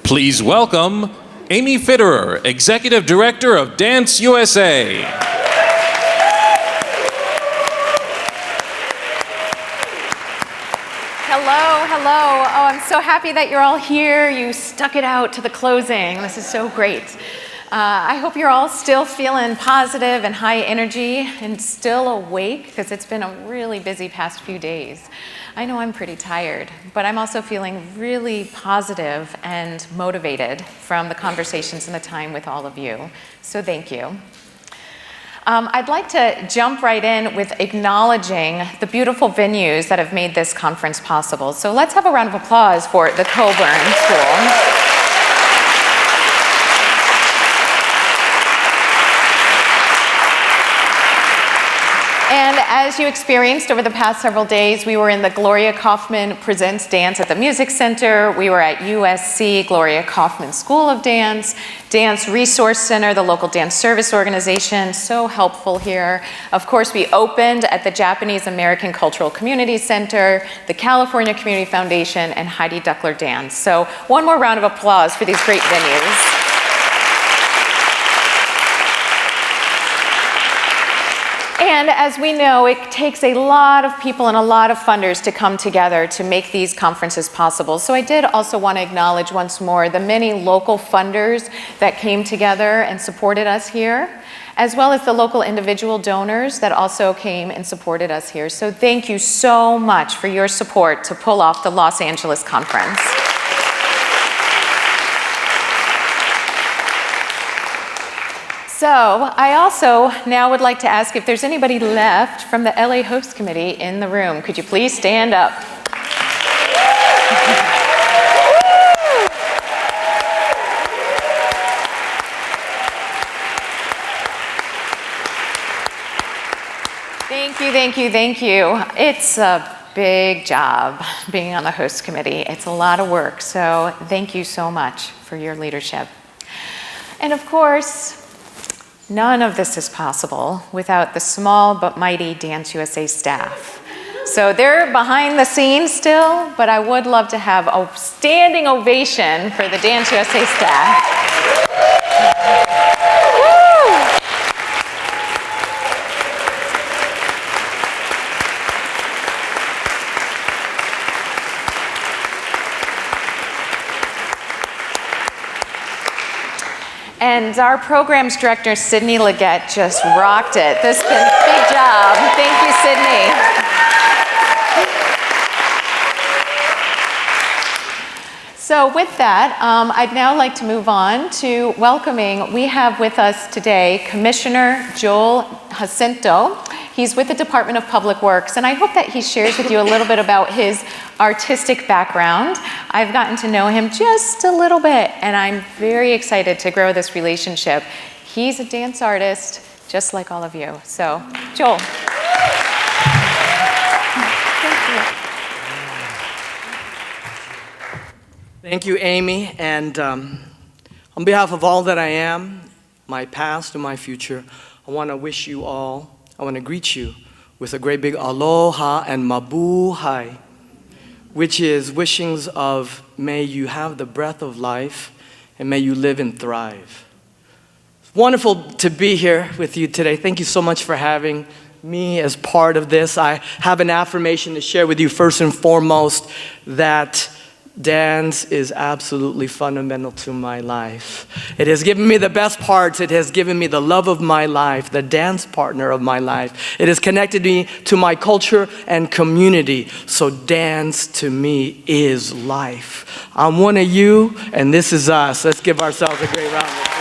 Please welcome Amy Fitterer, Executive Director of Dance USA. Hello. Oh, I'm so happy that you're all here. You stuck it out to the closing. This is so great. I hope you're all still feeling positive and high energy and still awake, because it's been a really busy past few days. I know I'm pretty tired, but I'm also feeling really positive and motivated from the conversations and the time with all of you. So thank you. I'd like to jump right in with acknowledging the beautiful venues that have made this conference possible. So let's have a round of applause for the Coburn School. And as you experienced over the past several days, we were in the Gloria Kaufman Presents Dance at the Music Center. We were at USC Gloria Kaufman School of Dance, Dance Resource Center, the local dance service organization, so helpful here. Of course, we opened at the Japanese American Cultural Community Center, the California Community Foundation, and Heidi Duckler Dance. So one more round of applause for these great venues. And as we know, it takes a lot of people and a lot of funders to come together to make these conferences possible. So I did also want to acknowledge once more the many local funders that came together and supported us here, as well as the local individual donors that also came and supported us here. So thank you so much for your support to pull off the Los Angeles conference. So I also now would like to ask if there's anybody left from the LA Host Committee in the room. Could you please stand up? Thank you. It's a big job being on the Host Committee. It's a lot of work, so thank you so much for your leadership. And of course, none of this is possible without the small but mighty Dance USA staff. So they're behind the scenes still, but I would love to have a standing ovation for the Dance USA staff. Woo! And our programs director, Sydney Leggett, just rocked it. This has been a big job. Thank you, Sydney. So with that, I'd now like to move on to welcoming, we have with us today Commissioner Joel Jacinto. He's with the Department of Public Works, and I hope that he shares with you a little bit about his artistic background. I've gotten to know him just a little bit, and I'm very excited to grow this relationship. He's a dance artist, just like all of you. So, Joel. Thank you, Amy, and on behalf of all that I am, my past and my future, I want to greet you with a great big aloha and mabuhay, which is wishings of may you have the breath of life and may you live and thrive. It's wonderful to be here with you today. Thank you so much for having me as part of this. I have an affirmation to share with you first and foremost, that dance is absolutely fundamental to my life. It has given me the best parts. It has given me the love of my life, the dance partner of my life. It has connected me to my culture and community. So dance to me is life. I'm one of you, and this is us. Let's give ourselves a great round of applause.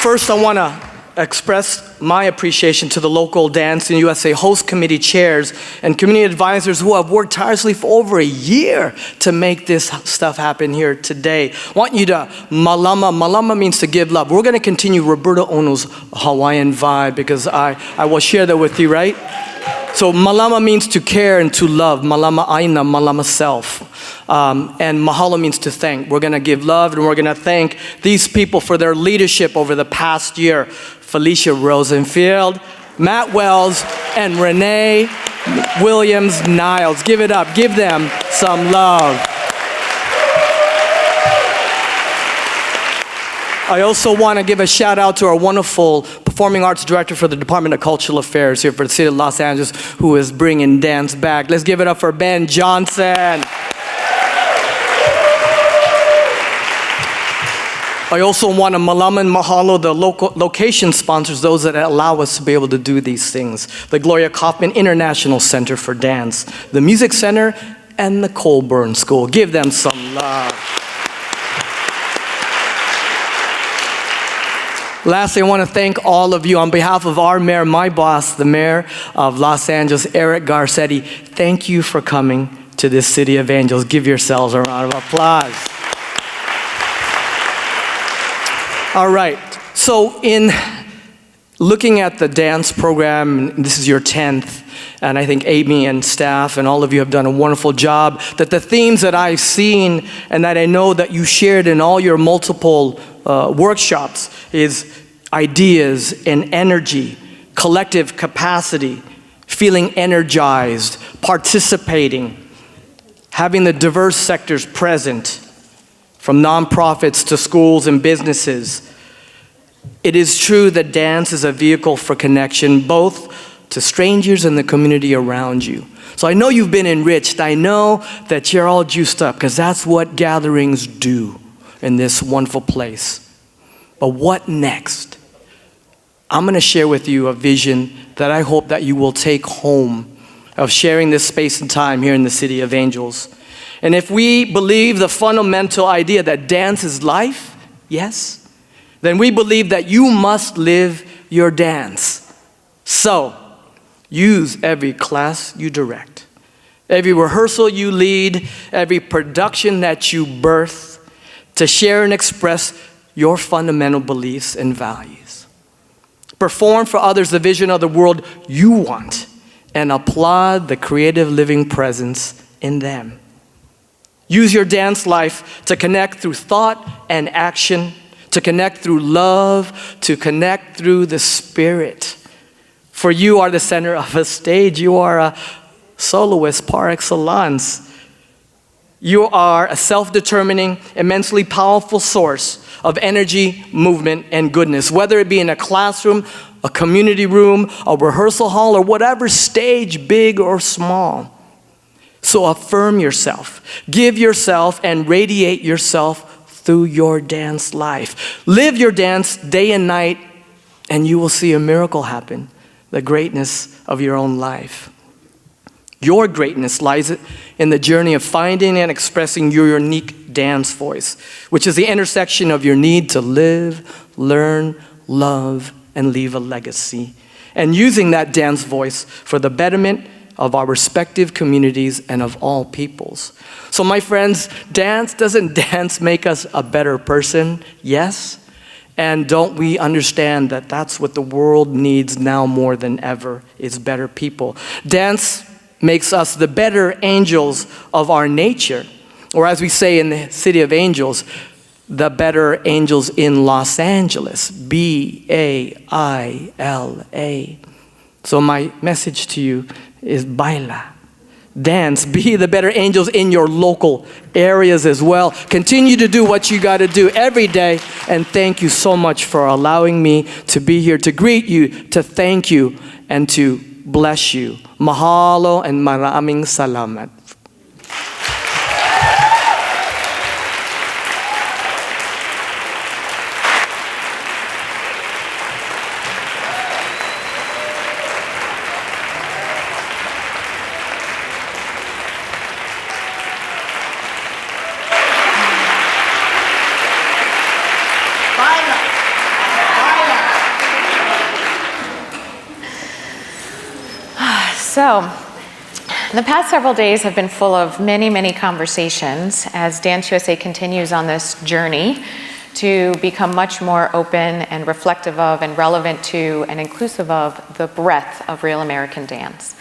First, I want to express my appreciation to the local Dance USA Host Committee chairs and community advisors who have worked tirelessly for over a year to make this stuff happen here today. I want you to malama. Malama means to give love. We're going to continue Roberto Ono's Hawaiian vibe because I will share that with you, right? So malama means to care and to love. Malama aina, malama self. And mahalo means to thank. We're going to give love and we're going to thank these people for their leadership over the past year. Felicia Rosenfield, Matt Wells, and Renee Williams, Niles. Give it up. Give them some love. I also want to give a shout out to our wonderful Performing Arts Director for the Department of Cultural Affairs here for the City of Los Angeles, who is bringing dance back. Let's give it up for Ben Johnson. I also want to malam and mahalo the location sponsors, those that allow us to be able to do these things. The Gloria Kaufman International Center for Dance, the Music Center, and the Colburn School. Give them some love. Lastly, I want to thank all of you on behalf of our mayor, my boss, the mayor of Los Angeles, Eric Garcetti. Thank you for coming to this City of Angels. Give yourselves a round of applause. All right, so in looking at the dance program, this is your 10th, and I think Amy and staff and all of you have done a wonderful job, that the themes that I've seen and that I know that you shared in all your multiple workshops is ideas and energy, collective capacity, feeling energized, participating, having the diverse sectors present, from nonprofits to schools and businesses. It is true that dance is a vehicle for connection, both to strangers and the community around you. So I know you've been enriched. I know that you're all juiced up, because that's what gatherings do in this wonderful place. But what next? I'm going to share with you a vision that I hope that you will take home of sharing this space and time here in the City of Angels. And if we believe the fundamental idea that dance is life, yes, then we believe that you must live your dance. So, use every class you direct, every rehearsal you lead, every production that you birth, to share and express your fundamental beliefs and values. Perform for others the vision of the world you want, and applaud the creative living presence in them. Use your dance life to connect through thought and action, to connect through love, to connect through the spirit. For you are the center of a stage. You are a soloist par excellence. You are a self-determining, immensely powerful source of energy, movement, and goodness, whether it be in a classroom, a community room, a rehearsal hall, or whatever stage, big or small. So affirm yourself, give yourself, and radiate yourself through your dance life. Live your dance day and night, and you will see a miracle happen, the greatness of your own life. Your greatness lies in the journey of finding and expressing your unique dance voice, which is the intersection of your need to live, learn, love, and leave a legacy, and using that dance voice for the betterment of our respective communities and of all peoples. So my friends, doesn't dance make us a better person? Yes. And don't we understand that that's what the world needs now more than ever, is better people. Dance makes us the better angels of our nature, or as we say in the City of Angels, the better angels in Los Angeles, B-A-I-L-A. So my message to you is baila, dance, be the better angels in your local areas as well. Continue to do what you got to do every day, and thank you so much for allowing me to be here to greet you, to thank you, and to bless you. Mahalo and maraming salamat. So, the past several days have been full of many, many conversations as Dance USA continues on this journey to become much more open and reflective of and relevant to and inclusive of the breadth of real American dance.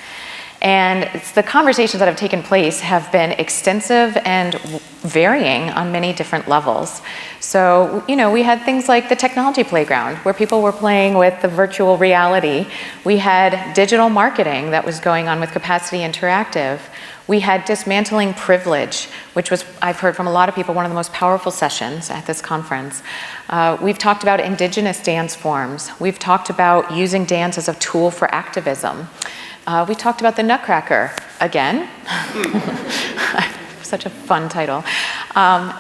And the conversations that have taken place have been extensive and varying on many different levels. So, we had things like the technology playground, where people were playing with the virtual reality. We had digital marketing that was going on with Capacity Interactive. We had dismantling privilege, which was, I've heard from a lot of people, one of the most powerful sessions at this conference. We've talked about indigenous dance forms. We've talked about using dance as a tool for activism. We talked about the Nutcracker again. Such a fun title.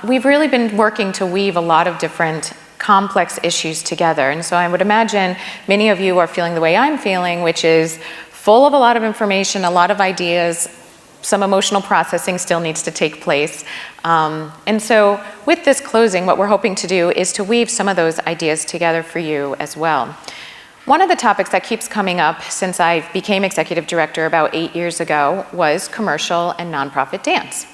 We've really been working to weave a lot of different complex issues together. And so I would imagine many of you are feeling the way I'm feeling, which is full of a lot of information, a lot of ideas. Some emotional processing still needs to take place. And so with this closing, what we're hoping to do is to weave some of those ideas together for you as well. One of the topics that keeps coming up since I became executive director about 8 years ago was commercial and nonprofit dance.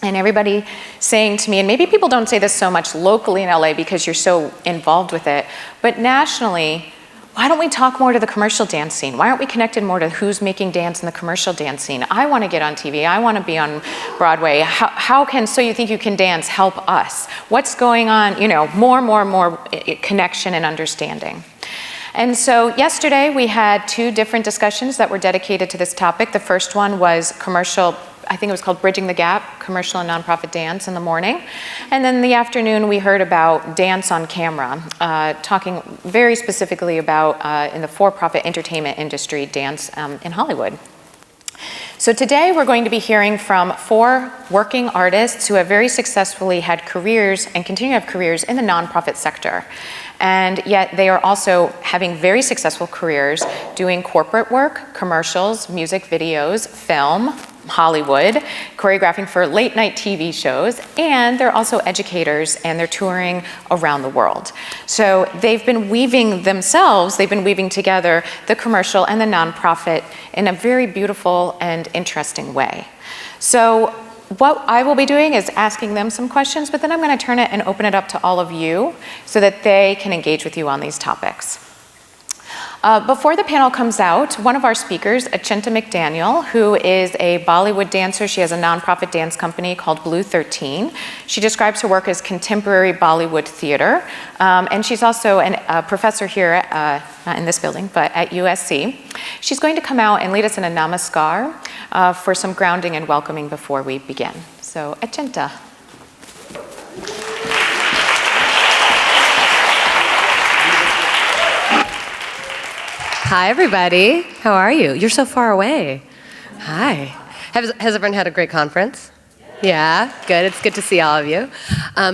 And everybody saying to me, and maybe people don't say this so much locally in LA because you're so involved with it, but nationally, why don't we talk more to the commercial dance scene? Why aren't we connected more to who's making dance in the commercial dance scene? I want to get on TV. I want to be on Broadway. How can So You Think You Can Dance help us? What's going on? More connection and understanding. And so yesterday we had 2 different discussions that were dedicated to this topic. The first one was commercial, I think it was called Bridging the Gap, commercial and nonprofit dance in the morning. And then in the afternoon we heard about dance on camera, talking very specifically about in the for-profit entertainment industry, dance in Hollywood. So today we're going to be hearing from 4 working artists who have very successfully had careers and continue to have careers in the nonprofit sector. And yet they are also having very successful careers doing corporate work, commercials, music videos, film, Hollywood, choreographing for late night TV shows, and they're also educators and they're touring around the world. So they've been weaving together the commercial and the nonprofit in a very beautiful and interesting way. So what I will be doing is asking them some questions, but then I'm going to turn it and open it up to all of you so that they can engage with you on these topics. Before the panel comes out, one of our speakers, Achenta McDaniel, who is a Bollywood dancer, she has a nonprofit dance company called Blue 13. She describes her work as contemporary Bollywood theater, and she's also a professor here, not in this building, but at USC. She's going to come out and lead us in a namaskar for some grounding and welcoming before we begin. So, Achenta. Hi, everybody. How are you? You're so far away. Hi. Has everyone had a great conference? Yeah, good. It's good to see all of you.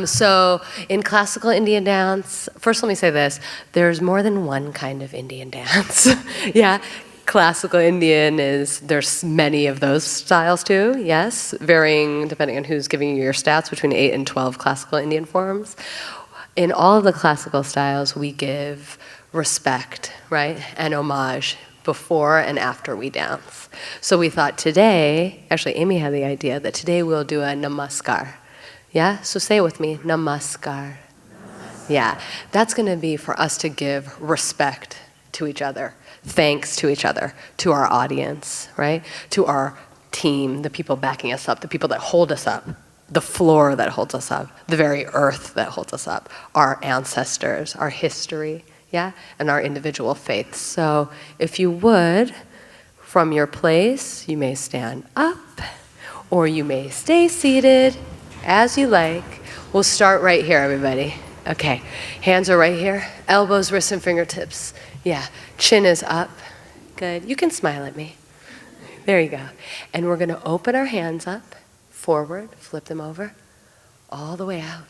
So in classical Indian dance, first let me say this. There's more than one kind of Indian dance. Yeah, classical Indian there's many of those styles too, yes, varying depending on who's giving you your stats between 8 and 12 classical Indian forms. In all of the classical styles, we give respect, right, and homage before and after we dance. So we thought today, actually Amy had the idea that today we'll do a namaskar. Yeah, so say it with me, namaskar. Yeah, that's going to be for us to give respect to each other, thanks to each other, to our audience, right, to our team, the people backing us up, the people that hold us up, the floor that holds us up, the very earth that holds us up, our ancestors, our history, yeah, and our individual faiths. So if you would, from your place, you may stand up or you may stay seated as you like. We'll start right here, everybody. Okay, hands are right here, elbows, wrists, and fingertips. Yeah, chin is up. Good, you can smile at me. There you go. And we're gonna open our hands up, forward, flip them over, all the way out.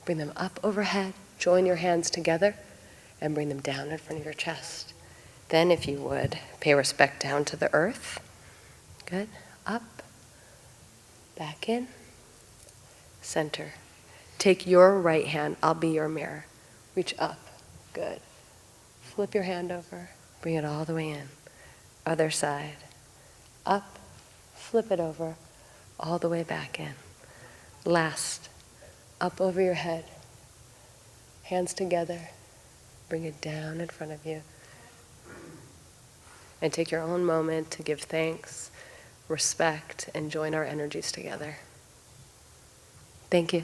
Bring them up overhead, join your hands together, and bring them down in front of your chest. Then, if you would, pay respect down to the earth. Good. Up, back in, center. Take your right hand, I'll be your mirror. Reach up. Good. Flip your hand over, bring it all the way in. Other side. Up, flip it over, all the way back in. Last, up over your head. Hands together. Bring it down in front of you. and take your own moment to give thanks, respect, and join our energies together. Thank you.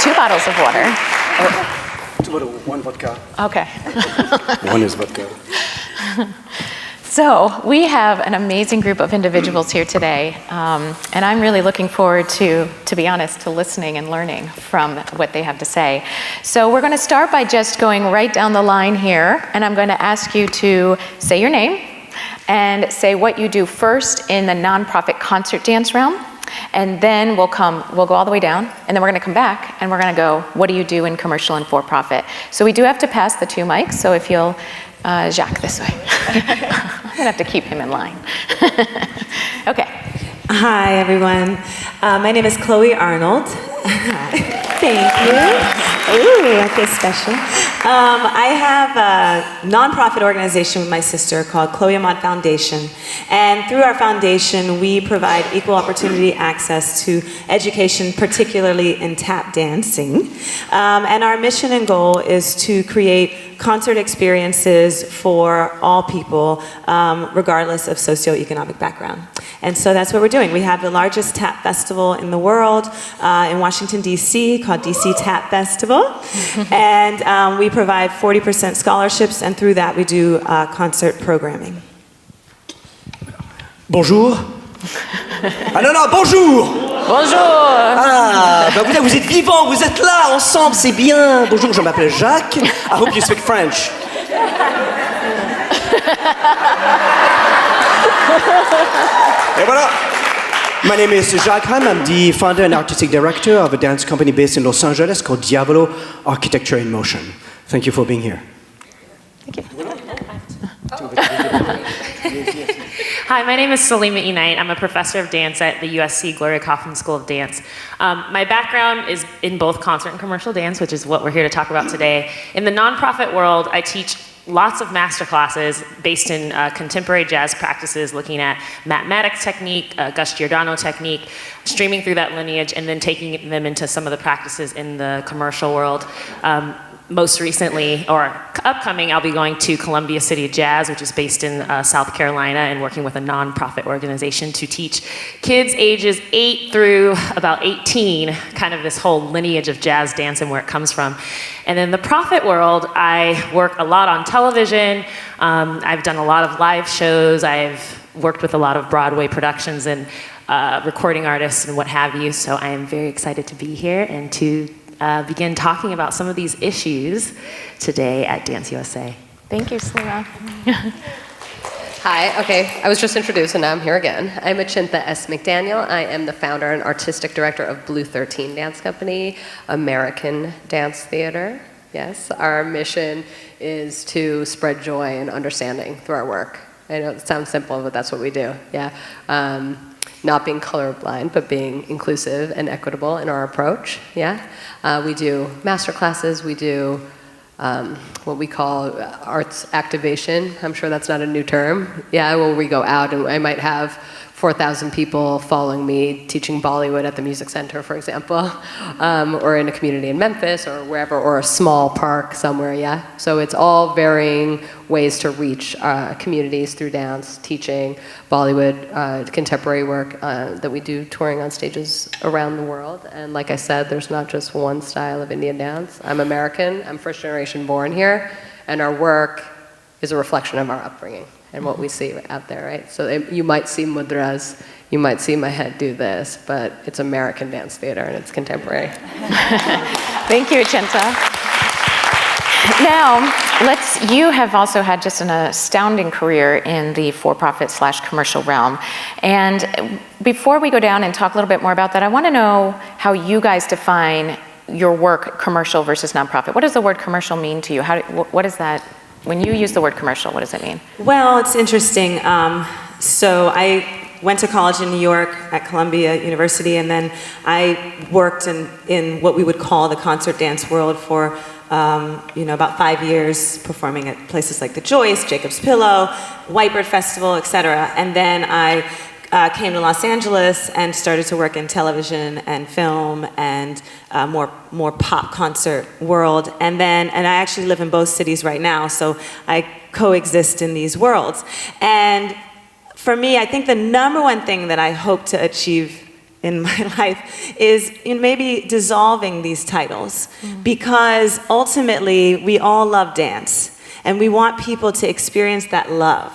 Two bottles of water. One vodka. Okay. One is vodka. So we have an amazing group of individuals here today, and I'm really looking forward to be honest, to listening and learning from what they have to say. So we're going to start by just going right down the line here, and I'm going to ask you to say your name and say what you do first in the nonprofit concert dance realm. And then we'll go all the way down, and then we're going to come back, and we're going to go, what do you do in commercial and for-profit? So we do have to pass the 2 mics, so if you'll, Jacques, this way. I'm going to have to keep him in line. Okay. Hi, everyone. My name is Chloe Arnold. Thank you. Ooh, I feel special. I have a nonprofit organization with my sister called Chloe Amont Foundation. And through our foundation, we provide equal opportunity access to education, particularly in tap dancing. And our mission and goal is to create concert experiences for all people, regardless of socioeconomic background. And so that's what we're doing. We have the largest tap festival in the world in Washington, D.C., called DC Tap Festival. And we provide 40% scholarships, and through that we do concert programming. Bonjour. Ah non, non, bonjour. Bonjour. Ah, bah vous êtes vivants, vous êtes là, ensemble, c'est bien. Bonjour, je m'appelle Jacques. I hope you speak French. Et voilà. My name is Jacques Heim. I'm the founder and artistic director of a dance company based in Los Angeles called Diavolo Architecture in Motion. Thank you for being here. Thank you. Hi, my name is Salima Enite. I'm a professor of dance at the USC Gloria Kaufman School of Dance. My background is in both concert and commercial dance, which is what we're here to talk about today. In the nonprofit world, I teach lots of master classes based in contemporary jazz practices, looking at mathematics technique, Gus Giordano technique, streaming through that lineage, and then taking them into some of the practices in the commercial world. Most recently, or upcoming, I'll be going to Columbia City Jazz, which is based in South Carolina, and working with a nonprofit organization to teach kids ages 8 through about 18, kind of this whole lineage of jazz dance and where it comes from. And in the profit world, I work a lot on television. I've done a lot of live shows. I've worked with a lot of Broadway productions and recording artists and what have you. So I am very excited to be here and to begin talking about some of these issues today at Dance USA. Thank you, Salima. Hi, okay, I was just introduced and now I'm here again. I'm Achintha S. McDaniel. I am the founder and artistic director of Blue 13 Dance Company, American Dance Theater. Yes, our mission is to spread joy and understanding through our work. I know it sounds simple, but that's what we do, yeah. Not being colorblind, but being inclusive and equitable in our approach, yeah. We do master classes, we do what we call arts activation. I'm sure that's not a new term. Yeah, where we go out and I might have 4,000 people following me teaching Bollywood at the Music Center, for example, or in a community in Memphis or wherever, or a small park somewhere, yeah? So it's all varying ways to reach communities through dance, teaching, Bollywood, contemporary work that we do touring on stages around the world. And like I said, there's not just one style of Indian dance. I'm American, I'm first generation born here, and our work is a reflection of our upbringing and what we see out there, right? So you might see mudras, you might see my head do this, but it's American dance theater and it's contemporary. Thank you, Achintha. Now, you have also had just an astounding career in the for-profit / commercial realm. And before we go down and talk a little bit more about that, I want to know how you guys define your work, commercial versus nonprofit. What does the word commercial mean to you? What is that? When you use the word commercial, what does it mean? Well, it's interesting. So I went to college in New York at Columbia University, and then I worked in what we would call the concert dance world for about 5 years, performing at places like the Joyce, Jacob's Pillow, Whitebird Festival, etc. And then I came to Los Angeles and started to work in television and film and more pop concert world. And I actually live in both cities right now, so I coexist in these worlds. And for me, I think the number one thing that I hope to achieve in my life is in maybe dissolving these titles, because ultimately we all love dance and we want people to experience that love.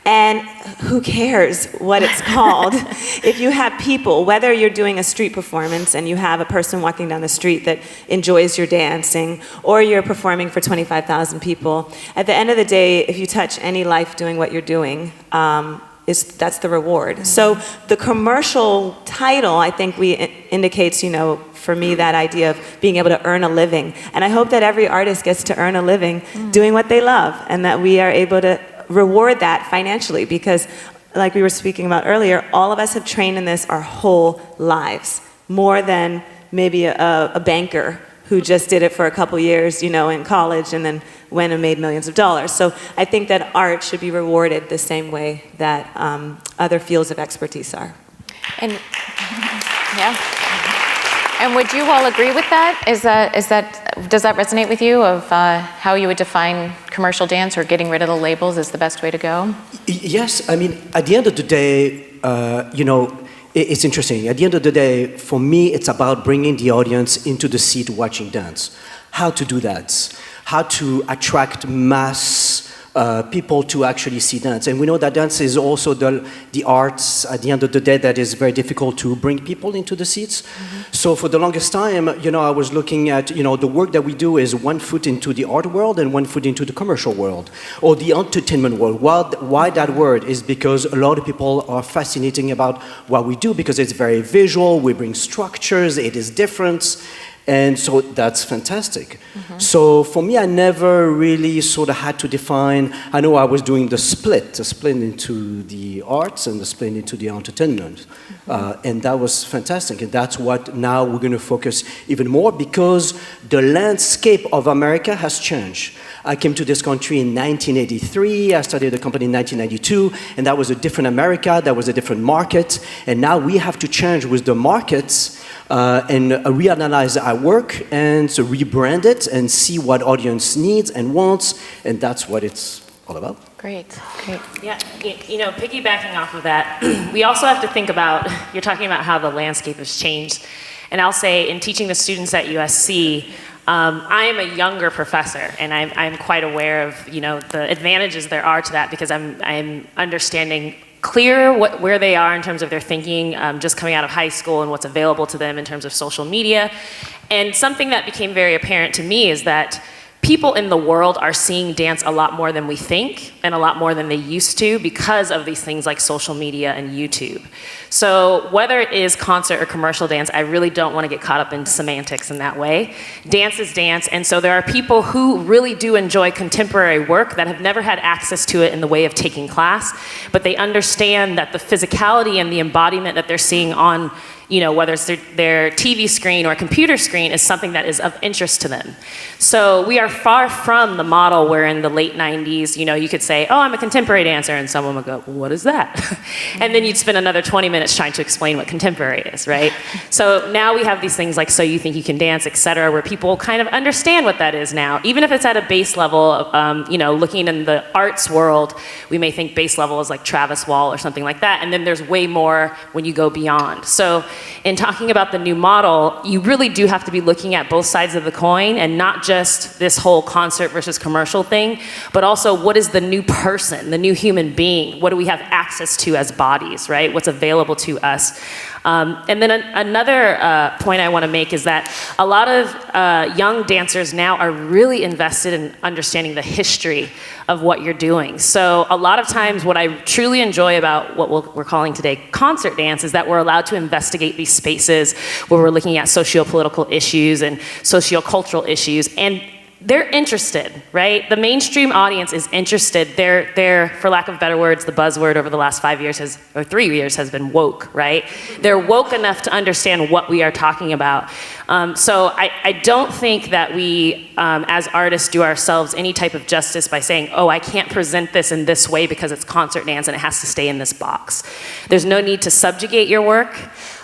And who cares what it's called? If you have people, whether you're doing a street performance and you have a person walking down the street that enjoys your dancing, or you're performing for 25,000 people, at the end of the day, if you touch any life doing what you're doing, that's the reward. So the commercial title, I think, indicates, for me, that idea of being able to earn a living. And I hope that every artist gets to earn a living doing what they love, and that we are able to reward that financially, because like we were speaking about earlier, all of us have trained in this our whole lives, more than maybe a banker who just did it for a couple years, in college and then went and made millions of dollars. So I think that art should be rewarded the same way that other fields of expertise are. And yeah. And would you all agree with that? Does that resonate with you, of how you would define commercial dance, or getting rid of the labels is the best way to go? Yes, I mean, at the end of the day, it's interesting. At the end of the day, for me, it's about bringing the audience into the seat watching dance. How to do that? How to attract mass people to actually see dance. And we know that dance is also the arts, at the end of the day, that is very difficult to bring people into the seats. So for the longest time, I was looking at, the work that we do is 1 foot into the art world and 1 foot into the commercial world, or the entertainment world. Why that word is because a lot of people are fascinating about what we do, because it's very visual, we bring structures, it is different. And so that's fantastic. So for me, I never really sort of had to define. I know I was doing the split into the arts and the split into the entertainment. And that was fantastic. And that's what now we're going to focus even more, because the landscape of America has changed. I came to this country in 1983. I started the company in 1992. And that was a different America. That was a different market. And now we have to change with the markets and reanalyze our work and so rebrand it and see what audience needs and wants, and that's what it's all about. Great. Yeah, piggybacking off of that, we also have to think about, you're talking about how the landscape has changed, and I'll say in teaching the students at USC, I am a younger professor, and I'm quite aware of the advantages there are to that, because I'm understanding clear where they are in terms of their thinking, just coming out of high school, and what's available to them in terms of social media. And something that became very apparent to me is that people in the world are seeing dance a lot more than we think, and a lot more than they used to, because of these things like social media and YouTube. So whether it is concert or commercial dance, I really don't want to get caught up in semantics in that way. Dance is dance, and so there are people who really do enjoy contemporary work that have never had access to it in the way of taking class, but they understand that the physicality and the embodiment that they're seeing on whether it's their TV screen or computer screen, is something that is of interest to them. So we are far from the model where in the late 90s, you could say, oh, I'm a contemporary dancer, and someone would go, what is that? And then you'd spend another 20 minutes trying to explain what contemporary is, right? So now we have these things like So You Think You Can Dance, et cetera, where people kind of understand what that is now. Even if it's at a base level, looking in the arts world, we may think base level is like Travis Wall or something like that, and then there's way more when you go beyond. So in talking about the new model, you really do have to be looking at both sides of the coin, and not just this whole concert versus commercial thing, but also what is the new person, the new human being? What do we have access to as bodies, right? What's available to us? And then another point I want to make is that a lot of young dancers now are really invested in understanding the history of what you're doing. So a lot of times what I truly enjoy about what we're calling today concert dance is that we're allowed to investigate these spaces where we're looking at socio-political issues and socio-cultural issues, and they're interested, right? The mainstream audience is interested. They're, for lack of better words, the buzzword over the last 5 years or 3 years has been woke, right? They're woke enough to understand what we are talking about. So I don't think that we, as artists, do ourselves any type of justice by saying, oh, I can't present this in this way because it's concert dance and it has to stay in this box. There's no need to subjugate your work.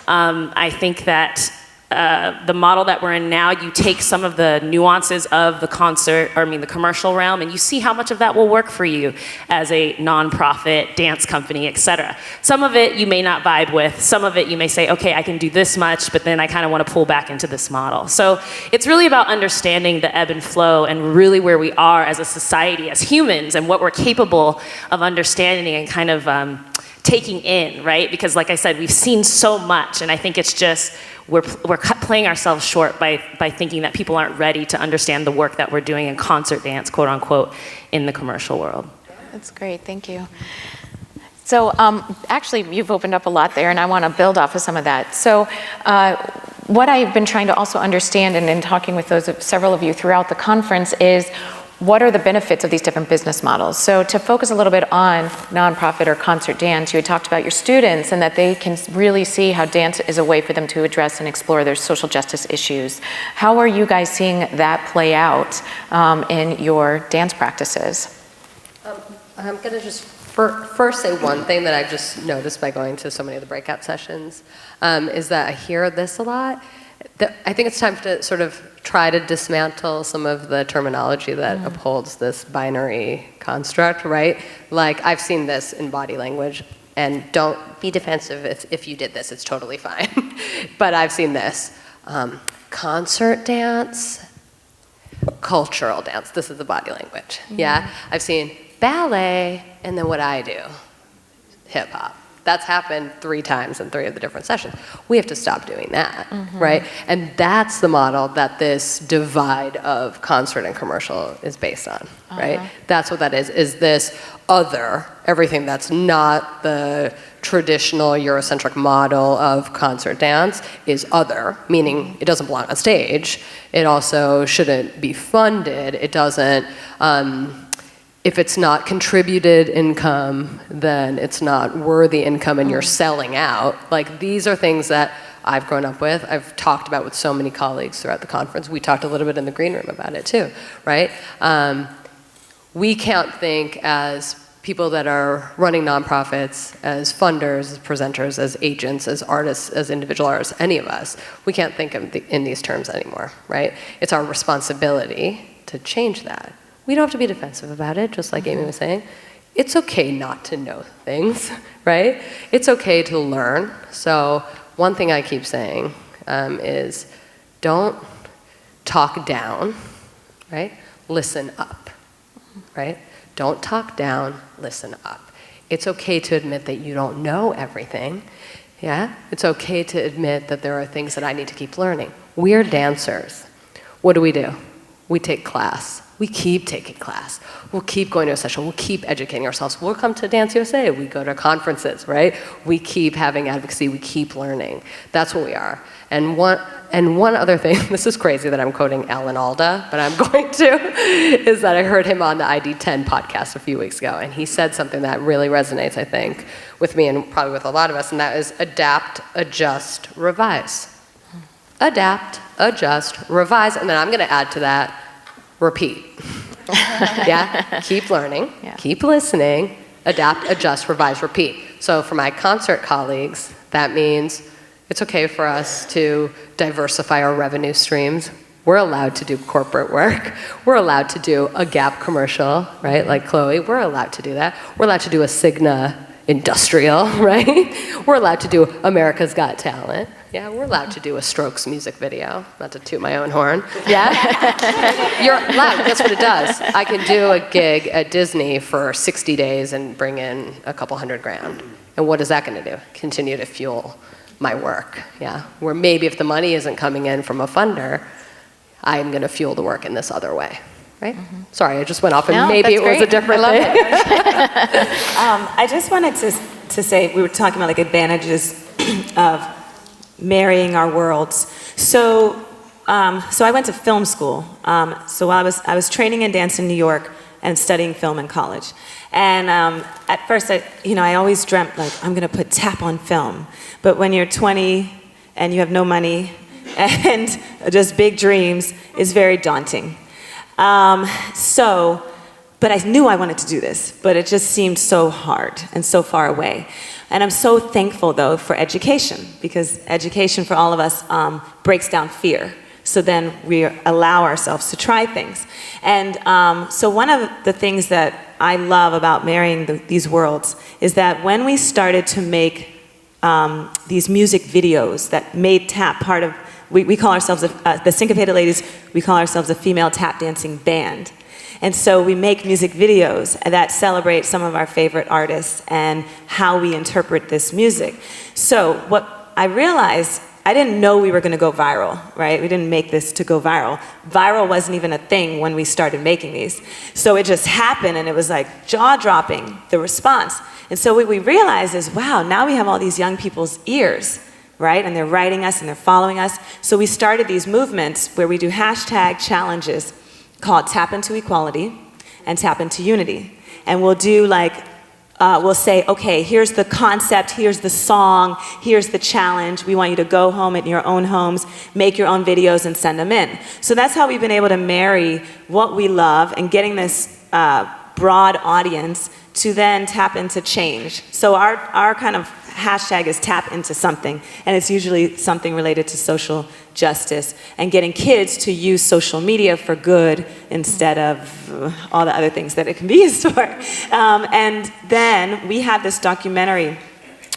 I think that the model that we're in now, you take some of the nuances of the the commercial realm, and you see how much of that will work for you as a nonprofit dance company, etc. Some of it you may not vibe with. Some of it you may say, okay, I can do this much, but then I kind of want to pull back into this model. So it's really about understanding the ebb and flow and really where we are as a society, as humans, and what we're capable of understanding and kind of taking in, right? Because like I said, we've seen so much, and I think it's just we're playing ourselves short by thinking that people aren't ready to understand the work that we're doing in concert dance, quote unquote, in the commercial world. That's great, thank you. So actually, you've opened up a lot there, and I want to build off of some of that. So what I've been trying to also understand, and in talking with several of you throughout the conference, is what are the benefits of these different business models? So to focus a little bit on nonprofit or concert dance, you had talked about your students and that they can really see how dance is a way for them to address and explore their social justice issues. How are you guys seeing that play out in your dance practices? I'm going to just first say one thing that I've just noticed by going to so many of the breakout sessions, is that I hear this a lot. I think it's time to sort of try to dismantle some of the terminology that upholds this binary construct, right? Like, I've seen this in body language, and don't be defensive if you did this, it's totally fine. But I've seen this. Concert dance, cultural dance, this is the body language, yeah? I've seen ballet, and then what I do, hip hop. That's happened 3 times in 3 of the different sessions. We have to stop doing that, right? And that's the model that this divide of concert and commercial is based on, right? That's what that is this other, everything that's not the traditional Eurocentric model of concert dance is other, meaning it doesn't belong on stage. It also shouldn't be funded. It doesn't, if it's not contributed income, then it's not worthy income and you're selling out. Like, these are things that I've grown up with. I've talked about with so many colleagues throughout the conference. We talked a little bit in the green room about it too, right? We can't think as people that are running nonprofits, as funders, as presenters, as agents, as artists, as individual artists, any of us. We can't think in these terms anymore, right? It's our responsibility to change that. We don't have to be defensive about it, just like Amy was saying. It's okay not to know things, right? It's okay to learn. So one thing I keep saying is don't talk down, right? Listen up, right? Don't talk down, listen up. It's okay to admit that you don't know everything, yeah? It's okay to admit that there are things that I need to keep learning. We're dancers. What do? We take class. We keep taking class. We'll keep going to a session. We'll keep educating ourselves. We'll come to Dance USA. We go to conferences, right? We keep having advocacy. We keep learning. That's what we are. And one other thing, this is crazy that I'm quoting Alan Alda, but I'm going to, is that I heard him on the ID10 podcast a few weeks ago, and he said something that really resonates, I think, with me and probably with a lot of us, and that is adapt, adjust, revise. Adapt, adjust, revise, and then I'm going to add to that, repeat. Yeah? Keep learning, keep listening, adapt, adjust, revise, repeat. So for my concert colleagues, that means it's okay for us to diversify our revenue streams. We're allowed to do corporate work. We're allowed to do a Gap commercial, right? Like Chloe, we're allowed to do that. We're allowed to do a Cigna industrial, right? We're allowed to do America's Got Talent. Yeah, we're allowed to do a Strokes music video, not to toot my own horn. Yeah? You're allowed, that's what it does. I can do a gig at Disney for 60 days and bring in a couple $100,000. And what is that gonna do? Continue to fuel my work, yeah? Where maybe if the money isn't coming in from a funder, I'm gonna fuel the work in this other way, right? Sorry, I just went off and maybe it was a different thing. I just wanted to say, we were talking about like advantages of marrying our worlds. So so I went to film school. So while I was training in dance in New York and studying film in college. And at first, I always dreamt, like, I'm going to put tap on film. But when you're 20 and you have no money and just big dreams, it's very daunting. But I knew I wanted to do this, but it just seemed so hard and so far away. And I'm so thankful, though, for education, because education for all of us breaks down fear. So then we allow ourselves to try things. And so one of the things that I love about marrying these worlds is that when we started to make these music videos that made tap part of, we call ourselves, the Syncopated Ladies, we call ourselves a female tap dancing band. And so we make music videos that celebrate some of our favorite artists and how we interpret this music. So what I realized, I didn't know we were going to go viral, right? We didn't make this to go viral. Viral wasn't even a thing when we started making these. So it just happened, and it was like jaw-dropping, the response. And so what we realized is, wow, now we have all these young people's ears, right? And they're writing us and they're following us. So we started these movements where we do hashtag challenges called Tap Into Equality and Tap Into Unity. And we'll do like, we'll say, okay, here's the concept, here's the song, here's the challenge. We want you to go home in your own homes, make your own videos and send them in. So that's how we've been able to marry what we love and getting this broad audience to then tap into change. So our kind of hashtag is tap into something, and it's usually something related to social justice and getting kids to use social media for good instead of all the other things that it can be used for. And then we have this documentary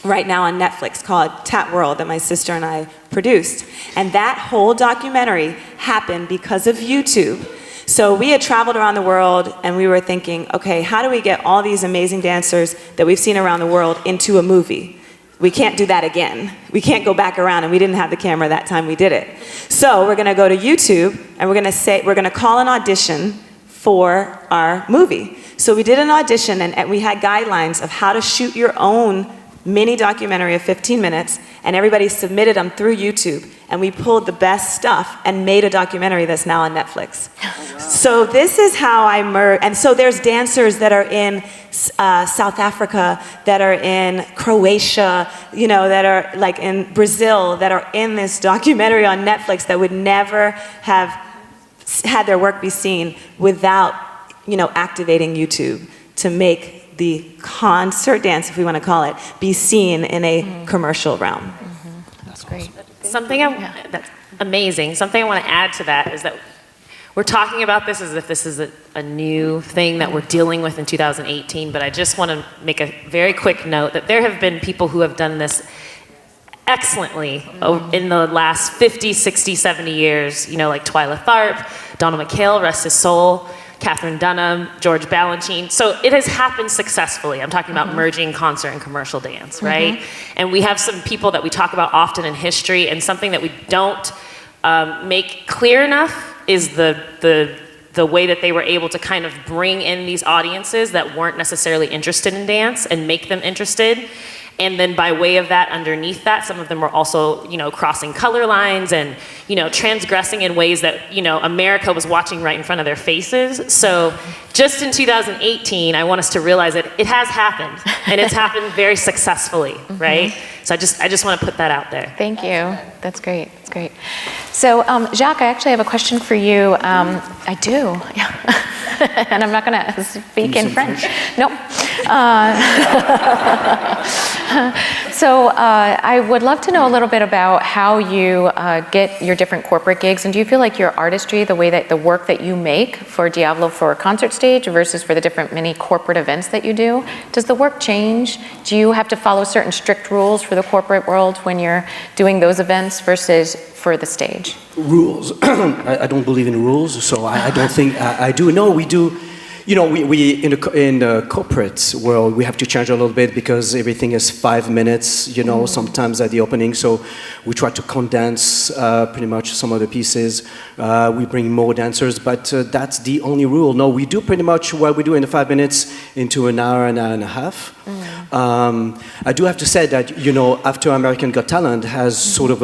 right now on Netflix called Tap World that my sister and I produced. And that whole documentary happened because of YouTube. So we had traveled around the world and we were thinking, okay, how do we get all these amazing dancers that we've seen around the world into a movie? We can't do that again. We can't go back around, and we didn't have the camera that time we did it. So we're gonna go to YouTube and we're gonna call an audition for our movie. So we did an audition and we had guidelines of how to shoot your own mini documentary of 15 minutes, and everybody submitted them through YouTube, and we pulled the best stuff and made a documentary that's now on Netflix. Oh, wow. So this is how I merge, and so there's dancers that are in South Africa, that are in Croatia, that are like in Brazil, that are in this documentary on Netflix that would never have had their work be seen without, activating YouTube to make the concert dance, if we want to call it, be seen in a commercial realm. Mm-hmm. That's great. That's amazing. Something I want to add to that is that we're talking about this as if this is a new thing that we're dealing with in 2018, but I just want to make a very quick note that there have been people who have done this excellently in the last 50, 60, 70 years, like Twyla Tharp, Donald McHale, rest his soul, Catherine Dunham, George Balanchine. So it has happened successfully. I'm talking about merging concert and commercial dance, right? And we have some people that we talk about often in history, and something that we don't make clear enough is the way that they were able to kind of bring in these audiences that weren't necessarily interested in dance and make them interested. And then by way of that, underneath that, some of them were also, crossing color lines and, transgressing in ways that, America was watching right in front of their faces. So just in 2018, I want us to realize that it has happened, and it's happened very successfully, right? So I just want to put that out there. Thank you. That's great. That's great. So, Jacques, I actually have a question for you. I do. Yeah. And I'm not going to speak in French. Nope. So I would love to know a little bit about how you get your different corporate gigs, and do you feel like your artistry, the way that the work that you make for Diablo for a concert stage versus for the different mini corporate events that you do, does the work change? Do you have to follow certain strict rules for the corporate world when you're doing those events versus for the stage? Rules. I don't believe in rules, so I don't think I do. No, we do. We in the corporate world, we have to change a little bit because everything is 5 minutes, sometimes at the opening. So we try to condense pretty much some of the pieces. We bring more dancers, but that's the only rule. No, we do pretty much what we do in the 5 minutes into an hour and a half. I do have to say that, after American Got Talent has sort of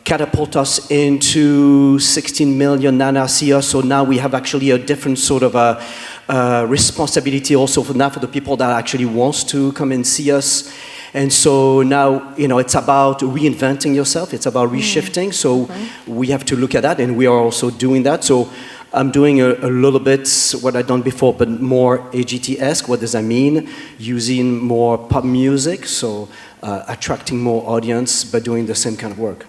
catapult us into 16 million Nana see us. So now we have actually a different sort of a responsibility also for the people that actually wants to come and see us. And so now, it's about reinventing yourself. It's about reshifting. So we have to look at that, and we are also doing that. So I'm doing a little bit what I've done before, but more AGT-esque. What does that mean? Using more pop music, so attracting more audience, but doing the same kind of work.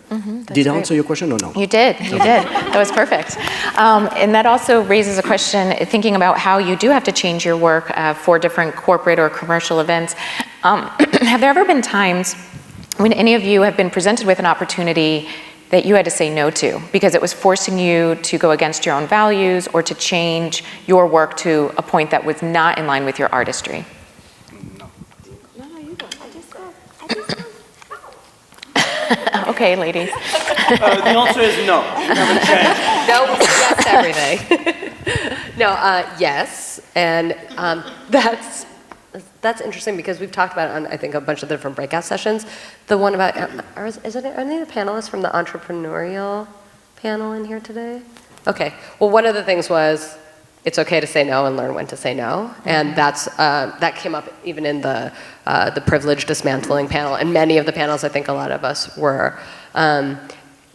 Did I answer your question or no? You did. That was perfect. And that also raises a question, thinking about how you do have to change your work for different corporate or commercial events. Have there ever been times when any of you have been presented with an opportunity that you had to say no to because it was forcing you to go against your own values or to change your work to a point that was not in line with your artistry? Okay, ladies. The answer is no. Haven't changed. No, yes to everything. No, yes, and that's interesting because we've talked about it on, I think, a bunch of the different breakout sessions. The one about, are any of the panelists from the entrepreneurial panel in here today? Okay, well, one of the things was it's okay to say no and learn when to say no, and that came up even in the privilege dismantling panel, and many of the panels, I think a lot of us were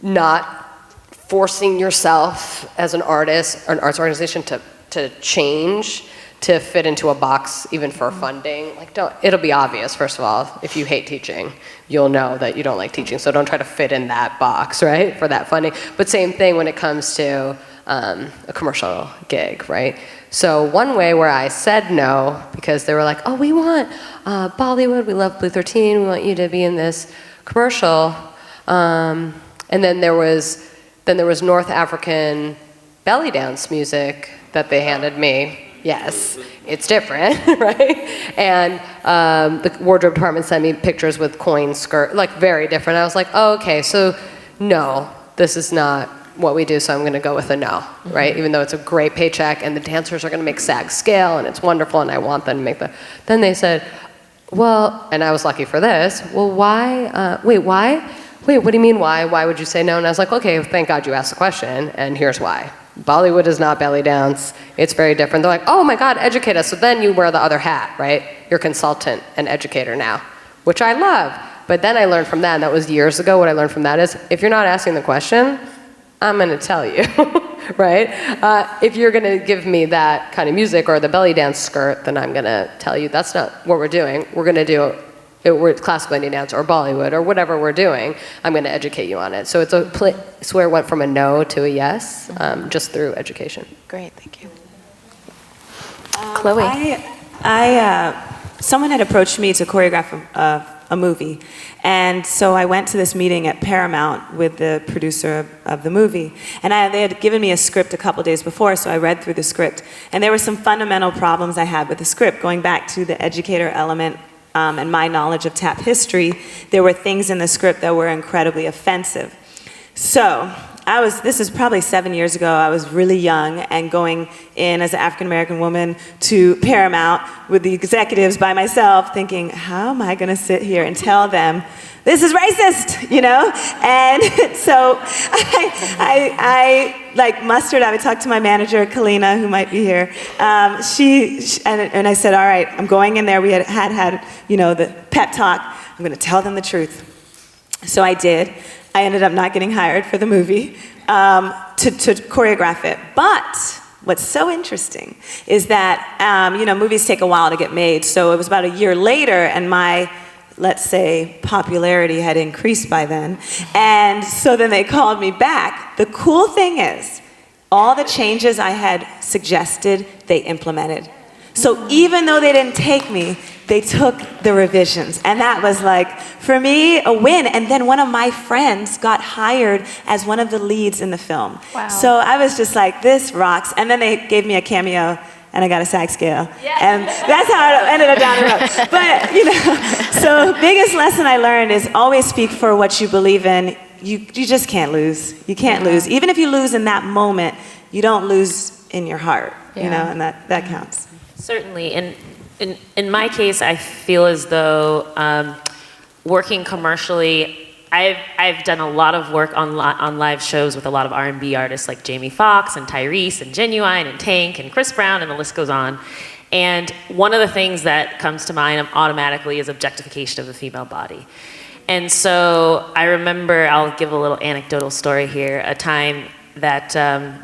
not forcing yourself as an artist or an arts organization to change to fit into a box, even for funding. Like, it'll be obvious, first of all, if you hate teaching, you'll know that you don't like teaching, so don't try to fit in that box, right, for that funding. But same thing when it comes to a commercial gig, right? So one way where I said no, because they were like, oh, we want Bollywood, we love Blue 13, we want you to be in this commercial. And then there was North African belly dance music that they handed me. Yes, it's different, right? And the wardrobe department sent me pictures with coin skirt, like very different. I was like, oh, okay, so no, this is not what we do, so I'm gonna go with a no, right? Even though it's a great paycheck and the dancers are gonna make SAG scale and it's wonderful and I want them to make then they said, well, and I was lucky for this, well, why, why? Wait, what do you mean why? Why would you say no? And I was like, okay, thank God you asked the question, and here's why. Bollywood is not belly dance. It's very different. They're like, oh my God, educate us. So then you wear the other hat, right? You're consultant and educator now, which I love. But then I learned from that, and that was years ago, what I learned from that is, if you're not asking the question, I'm gonna tell you, right? If you're gonna give me that kind of music or the belly dance skirt, then I'm gonna tell you that's not what we're doing. We're gonna do classical Indian dance or Bollywood or whatever we're doing. I'm gonna educate you on it. So it's a place where it went from a no to a yes, just through education. Great, thank you. Chloe. Someone had approached me to choreograph a movie, and so I went to this meeting at Paramount with the producer of the movie, and they had given me a script a couple days before, so I read through the script, and there were some fundamental problems I had with the script, going back to the educator element and my knowledge of tap history. There were things in the script that were incredibly offensive. So this is probably 7 years ago. I was really young and going in as an African-American woman to Paramount with the executives by myself thinking, how am I gonna sit here and tell them, this is racist, you know? And so I like mustered, I would talk to my manager, Kalina, who might be here. And I said, all right, I'm going in there. We had the pep talk. I'm gonna tell them the truth. So I did. I ended up not getting hired for the movie to choreograph it. But what's so interesting is that, movies take a while to get made. So it was about a year later, and my, let's say, popularity had increased by then. And so then they called me back. The cool thing is, all the changes I had suggested, they implemented. So even though they didn't take me, they took the revisions. And that was like, for me, a win. And then one of my friends got hired as one of the leads in the film. Wow. So I was just like, this rocks. And then they gave me a cameo, and I got a SAG scale. Yeah. And that's how it ended up down the road. But, so biggest lesson I learned is always speak for what you believe in. You just can't lose. You can't lose. Even if you lose in that moment, you don't lose in your heart, and that counts. Certainly. And in my case, I feel as though working commercially, I've done a lot of work on live shows with a lot of R&B artists like Jamie Foxx and Tyrese and Genuine and Tank and Chris Brown, and the list goes on. And one of the things that comes to mind automatically is objectification of the female body. And so I remember, I'll give a little anecdotal story here, a time that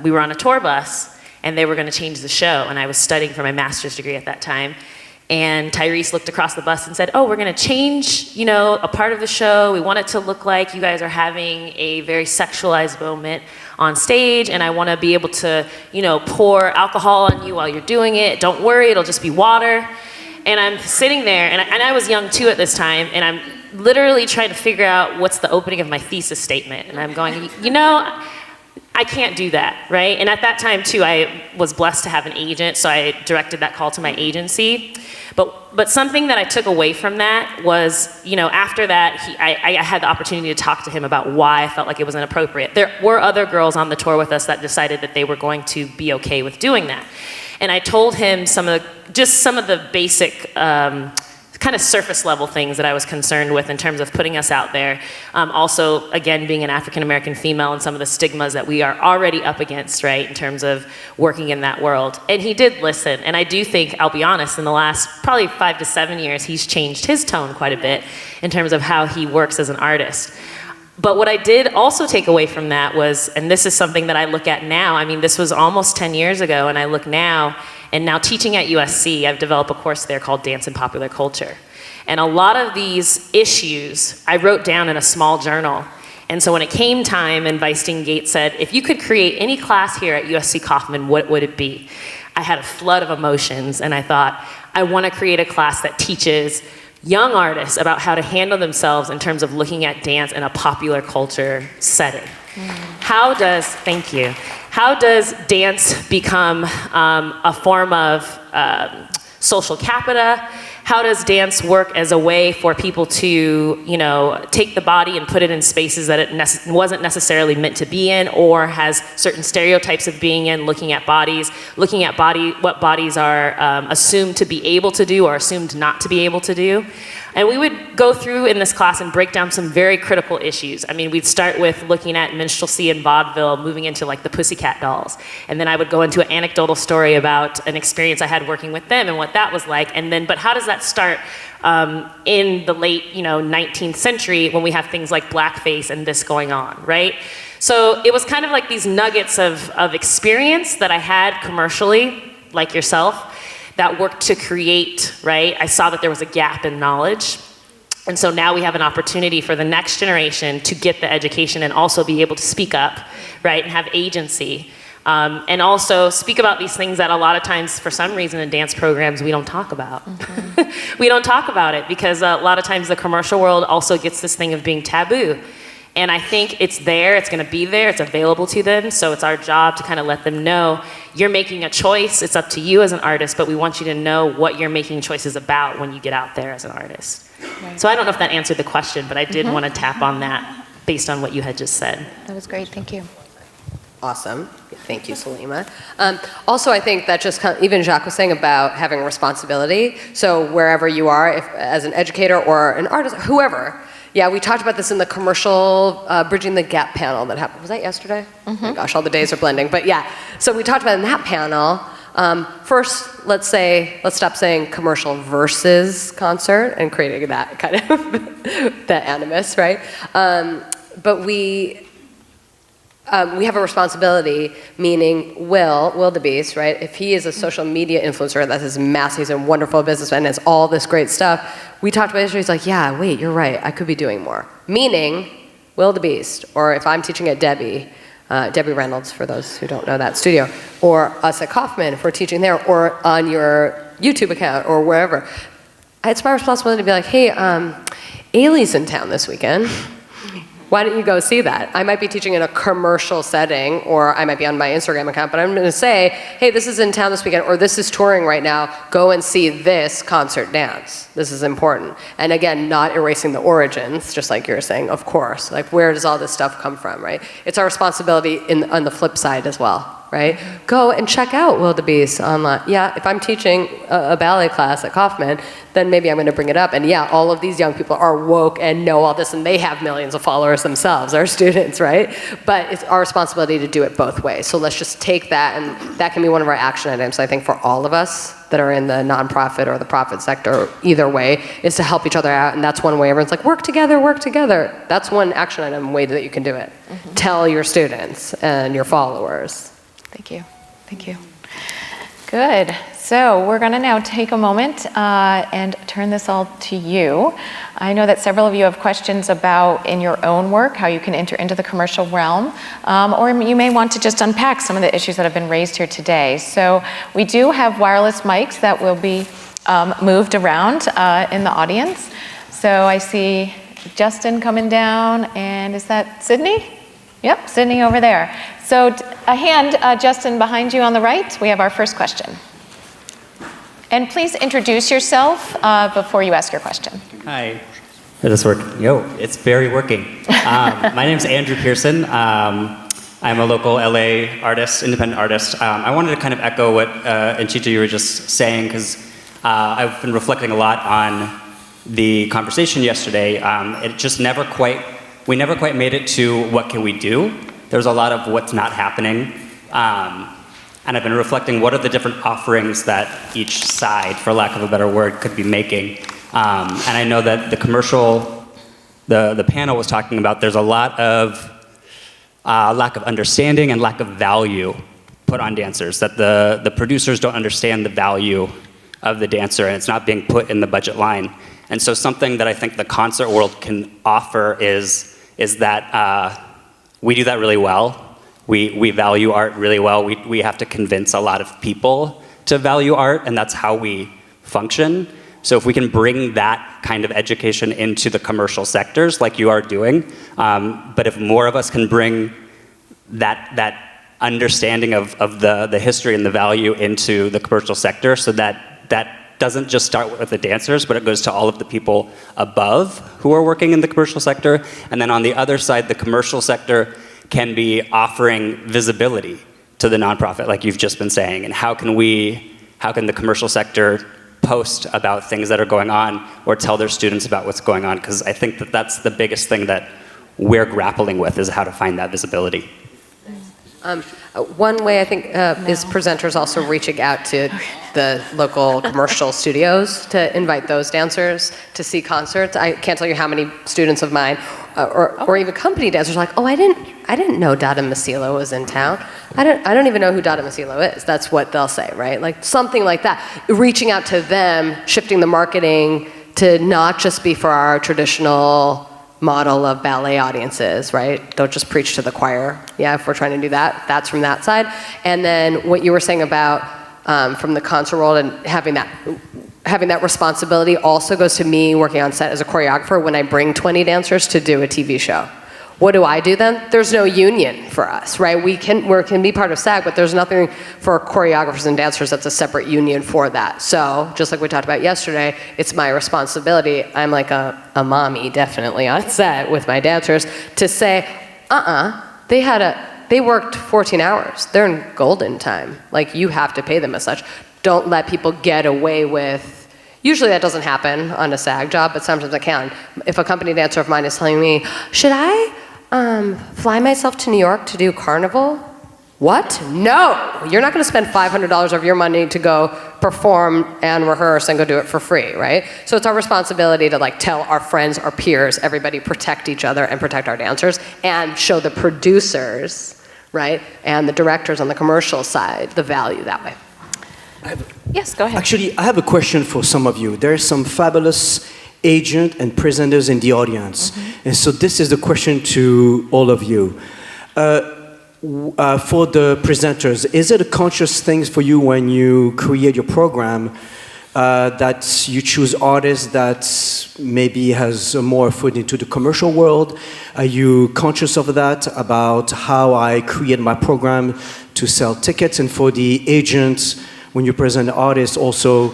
we were on a tour bus and they were going to change the show, and I was studying for my master's degree at that time. And Tyrese looked across the bus and said, oh, we're going to change, a part of the show. We want it to look like you guys are having a very sexualized moment on stage, and I want to be able to, pour alcohol on you while you're doing it. Don't worry, it'll just be water. And I'm sitting there, and I was young too at this time, and I'm literally trying to figure out what's the opening of my thesis statement. And I'm going, I can't do that, right? And at that time too, I was blessed to have an agent, so I directed that call to my agency. But something that I took away from that was, after that, I had the opportunity to talk to him about why I felt like it was inappropriate. There were other girls on the tour with us that decided that they were going to be okay with doing that. And I told him some of the basic kind of surface level things that I was concerned with in terms of putting us out there. Also, again, being an African-American female and some of the stigmas that we are already up against, right, in terms of working in that world. And he did listen. And I do think, I'll be honest, in the last probably 5 to 7 years, he's changed his tone quite a bit in terms of how he works as an artist. But what I did also take away from that was, and this is something that I look at now, I mean, this was almost 10 years ago, and I look now, and now teaching at USC, I've developed a course there called Dance and Popular Culture. And a lot of these issues I wrote down in a small journal. And so when it came time, and Vice Dean Gates said, if you could create any class here at USC Kauffman, what would it be? I had a flood of emotions, and I thought, I want to create a class that teaches young artists about how to handle themselves in terms of looking at dance in a popular culture setting. How does dance become a form of social capita? How does dance work as a way for people to, take the body and put it in spaces that it wasn't necessarily meant to be in, or has certain stereotypes of being in, looking at what bodies are assumed to be able to do or assumed not to be able to do. And we would go through in this class and break down some very critical issues. I mean, we'd start with looking at minstrelsy and vaudeville, moving into like the Pussycat Dolls. And then I would go into an anecdotal story about an experience I had working with them and what that was like. And then, but how does that start in the late, 19th century when we have things like blackface and this going on, right? So it was kind of like these nuggets of experience that I had commercially, like yourself, that worked to create, right? I saw that there was a gap in knowledge. And so now we have an opportunity for the next generation to get the education and also be able to speak up, right? And have agency. And also speak about these things that a lot of times, for some reason in dance programs, we don't talk about. Mm-hmm. We don't talk about it because a lot of times the commercial world also gets this thing of being taboo. And I think it's there, it's gonna be there, it's available to them, so it's our job to kind of let them know, you're making a choice, it's up to you as an artist, but we want you to know what you're making choices about when you get out there as an artist. Right. So I don't know if that answered the question, but I did want to tap on that based on what you had just said. That was great, thank you. Awesome. Thank you, Salima. Also, I think that just even Jacques was saying about having a responsibility. So wherever you are, if, as an educator or an artist, whoever, yeah, we talked about this in the commercial Bridging the Gap panel that happened. Was that yesterday? Mm-hmm. Oh my gosh, all the days are blending. But yeah, so we talked about in that panel, first, let's stop saying commercial versus concert and creating that kind of, that animus, right? But we have a responsibility, meaning Will the Beast, right? If he is a social media influencer, that's his massive, he's a wonderful businessman, has all this great stuff. We talked about it, he's like, yeah, wait, you're right, I could be doing more. Meaning, Will the Beast, or if I'm teaching at Debbie Reynolds, for those who don't know that studio, or us at Kauffman, if we're teaching there, or on your YouTube account, or wherever. It's my responsibility to be like, hey, Ailey's in town this weekend. Why don't you go see that? I might be teaching in a commercial setting, or I might be on my Instagram account, but I'm going to say, hey, this is in town this weekend, or this is touring right now. Go and see this concert dance. This is important. And again, not erasing the origins, just like you're saying, of course. Like, where does all this stuff come from, right? It's our responsibility on the flip side as well, right? Go and check out Wildebeest online. Yeah, if I'm teaching a ballet class at Kaufman, then maybe I'm going to bring it up. And yeah, all of these young people are woke and know all this, and they have millions of followers themselves, our students, right? But it's our responsibility to do it both ways. So let's just take that, and that can be one of our action items, I think, for all of us that are in the nonprofit or the profit sector, either way, is to help each other out. And that's one way everyone's like, work together, work together. That's one action item way that you can do it. Tell your students and your followers. Thank you. Thank you. Good. So we're going to now take a moment and turn this all to you. I know that several of you have questions about, in your own work, how you can enter into the commercial realm, or you may want to just unpack some of the issues that have been raised here today. So we do have wireless mics that will be moved around in the audience. So I see Justin coming down, and is that Sydney? Yep, Sydney over there. So a hand, Justin, behind you on the right. We have our first question. And please introduce yourself before you ask your question. Hi. Is this working? Yo, it's very working. My name's Andrew Pearson. I'm a local LA artist, independent artist. I wanted to kind of echo what Nchita, you were just saying, because I've been reflecting a lot on the conversation yesterday. It just we never quite made it to what can we do. There's a lot of what's not happening. And I've been reflecting what are the different offerings that each side, for lack of a better word, could be making. And I know that the commercial, the panel was talking about, there's a lot of lack of understanding and lack of value put on dancers, that the producers don't understand the value of the dancer, and it's not being put in the budget line. And so something that I think the concert world can offer is that we do that really well. We value art really well. We have to convince a lot of people to value art, and that's how we function. So if we can bring that kind of education into the commercial sectors like you are doing, but if more of us can bring that understanding of the history and the value into the commercial sector, so that doesn't just start with the dancers, but it goes to all of the people above who are working in the commercial sector. And then on the other side, the commercial sector can be offering visibility to the nonprofit, like you've just been saying. And how can the commercial sector post about things that are going on, or tell their students about what's going on? Because I think that that's the biggest thing that we're grappling with, is how to find that visibility. One way I think is presenters also reaching out to the local commercial studios to invite those dancers to see concerts. I can't tell you how many students of mine, or even company dancers, are like, oh, I didn't know Dada Masilo was in town. I don't even know who Dada Masilo is. That's what they'll say, right? Like something like that. Reaching out to them, shifting the marketing to not just be for our traditional model of ballet audiences, right? Don't just preach to the choir. Yeah, if we're trying to do that, that's from that side. And then what you were saying about from the concert world and having that responsibility also goes to me working on set as a choreographer when I bring 20 dancers to do a TV show. What do I do then? There's no union for us, right? We can be part of SAG, but there's nothing for choreographers and dancers that's a separate union for that. So just like we talked about yesterday, it's my responsibility. I'm like a mommy, definitely, on set with my dancers to say, they worked 14 hours. They're in golden time. Like, you have to pay them as such. Don't let people get away with. Usually that doesn't happen on a SAG job, but sometimes it can. If a company dancer of mine is telling me, should I fly myself to New York to do Carnival? What? No! You're not gonna spend $500 of your money to go perform and rehearse and go do it for free, right? So it's our responsibility to tell our friends, our peers, everybody, protect each other and protect our dancers, and show the producers, right, and the directors on the commercial side the value that way. Yes, go ahead. Actually, I have a question for some of you. There are some fabulous agents and presenters in the audience. Mm-hmm. And so this is the question to all of you. For the presenters, is it a conscious thing for you when you create your program that you choose artists that maybe has more foot into the commercial world? Are you conscious of that, about how I create my program to sell tickets? And for the agents, when you present artists also,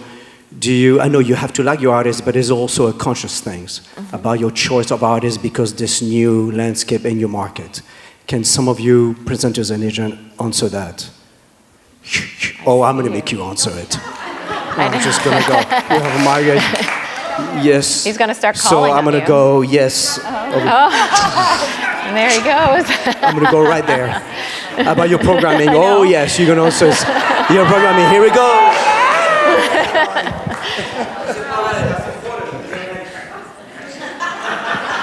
I know you have to like your artists, but it's also a conscious thing about your choice of artists because this new landscape in your market. Can some of you presenters and agents answer that? Oh, I'm going to make you answer it. I'm just going to go. You have Margaret. Yes. He's going to start So calling I'm on going to you. go, yes. And there he goes. I'm going to go right there. How about your programming? Oh, yes, you're going to also. Your programming. Here we go.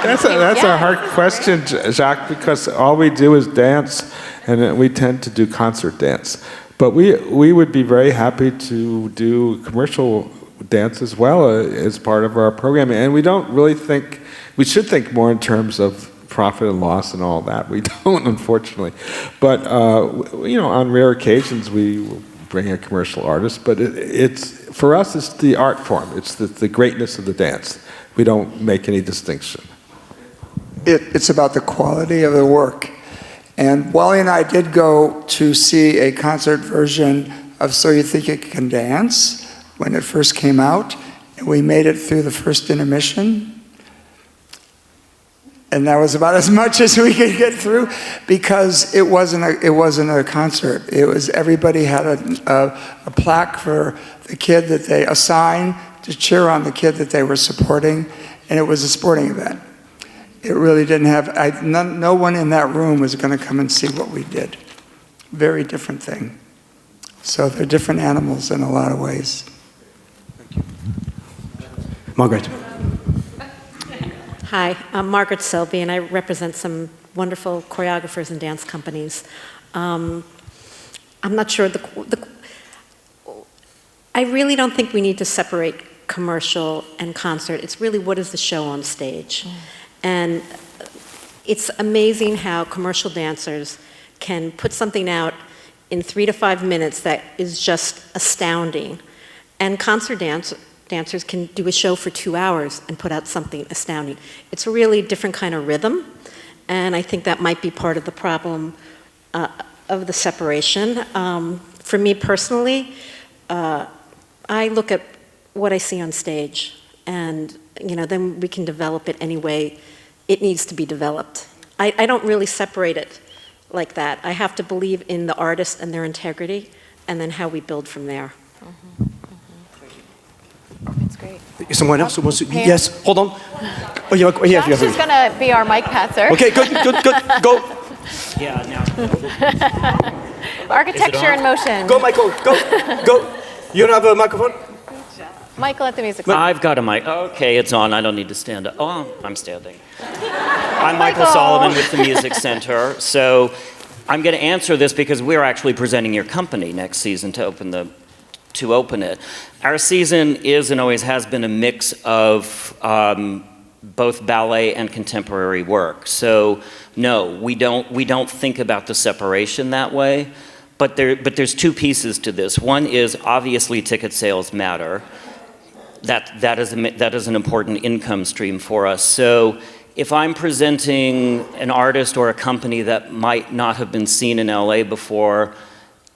That's a hard question, Jacques, because all we do is dance, and we tend to do concert dance. But we would be very happy to do commercial dance as well as part of our programming. And we don't really think, we should think more in terms of profit and loss and all that. We don't, unfortunately. But, on rare occasions, we will bring a commercial artist. But for us, it's the art form. It's the greatness of the dance. We don't make any distinction. It's about the quality of the work. And Wally and I did go to see a concert version of So You Think You Can Dance when it first came out, and we made it through the first intermission. And that was about as much as we could get through because it wasn't a concert. It was everybody had a plaque for the kid that they assigned to cheer on the kid that they were supporting, and it was a sporting event. It really didn't have, no one in that room was going to come and see what we did. Very different thing. So they're different animals in a lot of ways. Thank you. Margaret. Hi, I'm Margaret Selby, and I represent some wonderful choreographers and dance companies. I'm not sure, I really don't think we need to separate commercial and concert. It's really what is the show on stage. And it's amazing how commercial dancers can put something out in 3 to 5 minutes that is just astounding. And concert dancers can do a show for 2 hours and put out something astounding. It's a really different kind of rhythm, and I think that might be part of the problem of the separation. For me personally, I look at what I see on stage, and then we can develop it any way it needs to be developed. I don't really separate it like that. I have to believe in the artist and their integrity, and then how we build from there. That's great. Someone else who wants to? Pam? Yes, hold on. Oh, yeah, Josh is going to be our mic passer. Okay, good, go. Yeah, now. Architecture in motion. Go, Michael, go. You don't have a microphone? Michael at the music. I've got a mic. Okay, it's on. I don't need to stand up. Oh, I'm standing. I'm Michael Solomon with the Music Center. So I'm going to answer this because we're actually presenting your company next season to open it. Our season is and always has been a mix of both ballet and contemporary work. So no, we don't think about the separation that way. But there's two pieces to this. One is obviously ticket sales matter. That is an important income stream for us. So if I'm presenting an artist or a company that might not have been seen in LA before,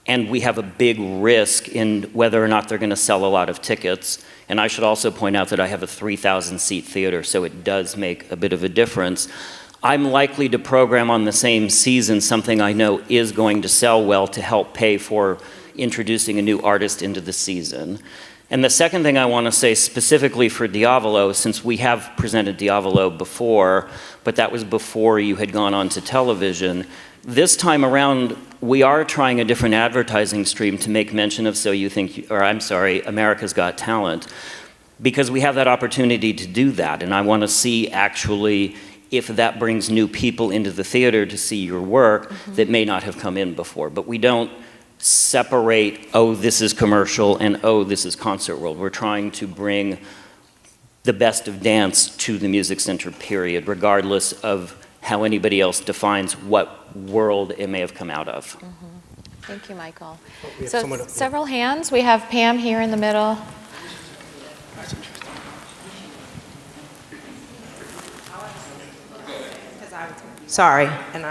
and we have a big risk in whether or not they're going to sell a lot of tickets, and I should also point out that I have a 3,000-seat theater, so it does make a bit of a difference. I'm likely to program on the same season something I know is going to sell well to help pay for introducing a new artist into the season. And the second thing I want to say specifically for Diavolo, since we have presented Diavolo before, but that was before you had gone on to television, this time around we are trying a different advertising stream to make mention of America's Got Talent, because we have that opportunity to do that, and I want to see actually if that brings new people into the theater to see your work that may not have come in before. But we don't separate, oh, this is commercial and oh, this is concert world. We're trying to bring the best of dance to the Music Center, period, regardless of how anybody else defines what world it may have come out of. Thank you, Michael. So several hands. We have Pam here in the middle. Sorry, and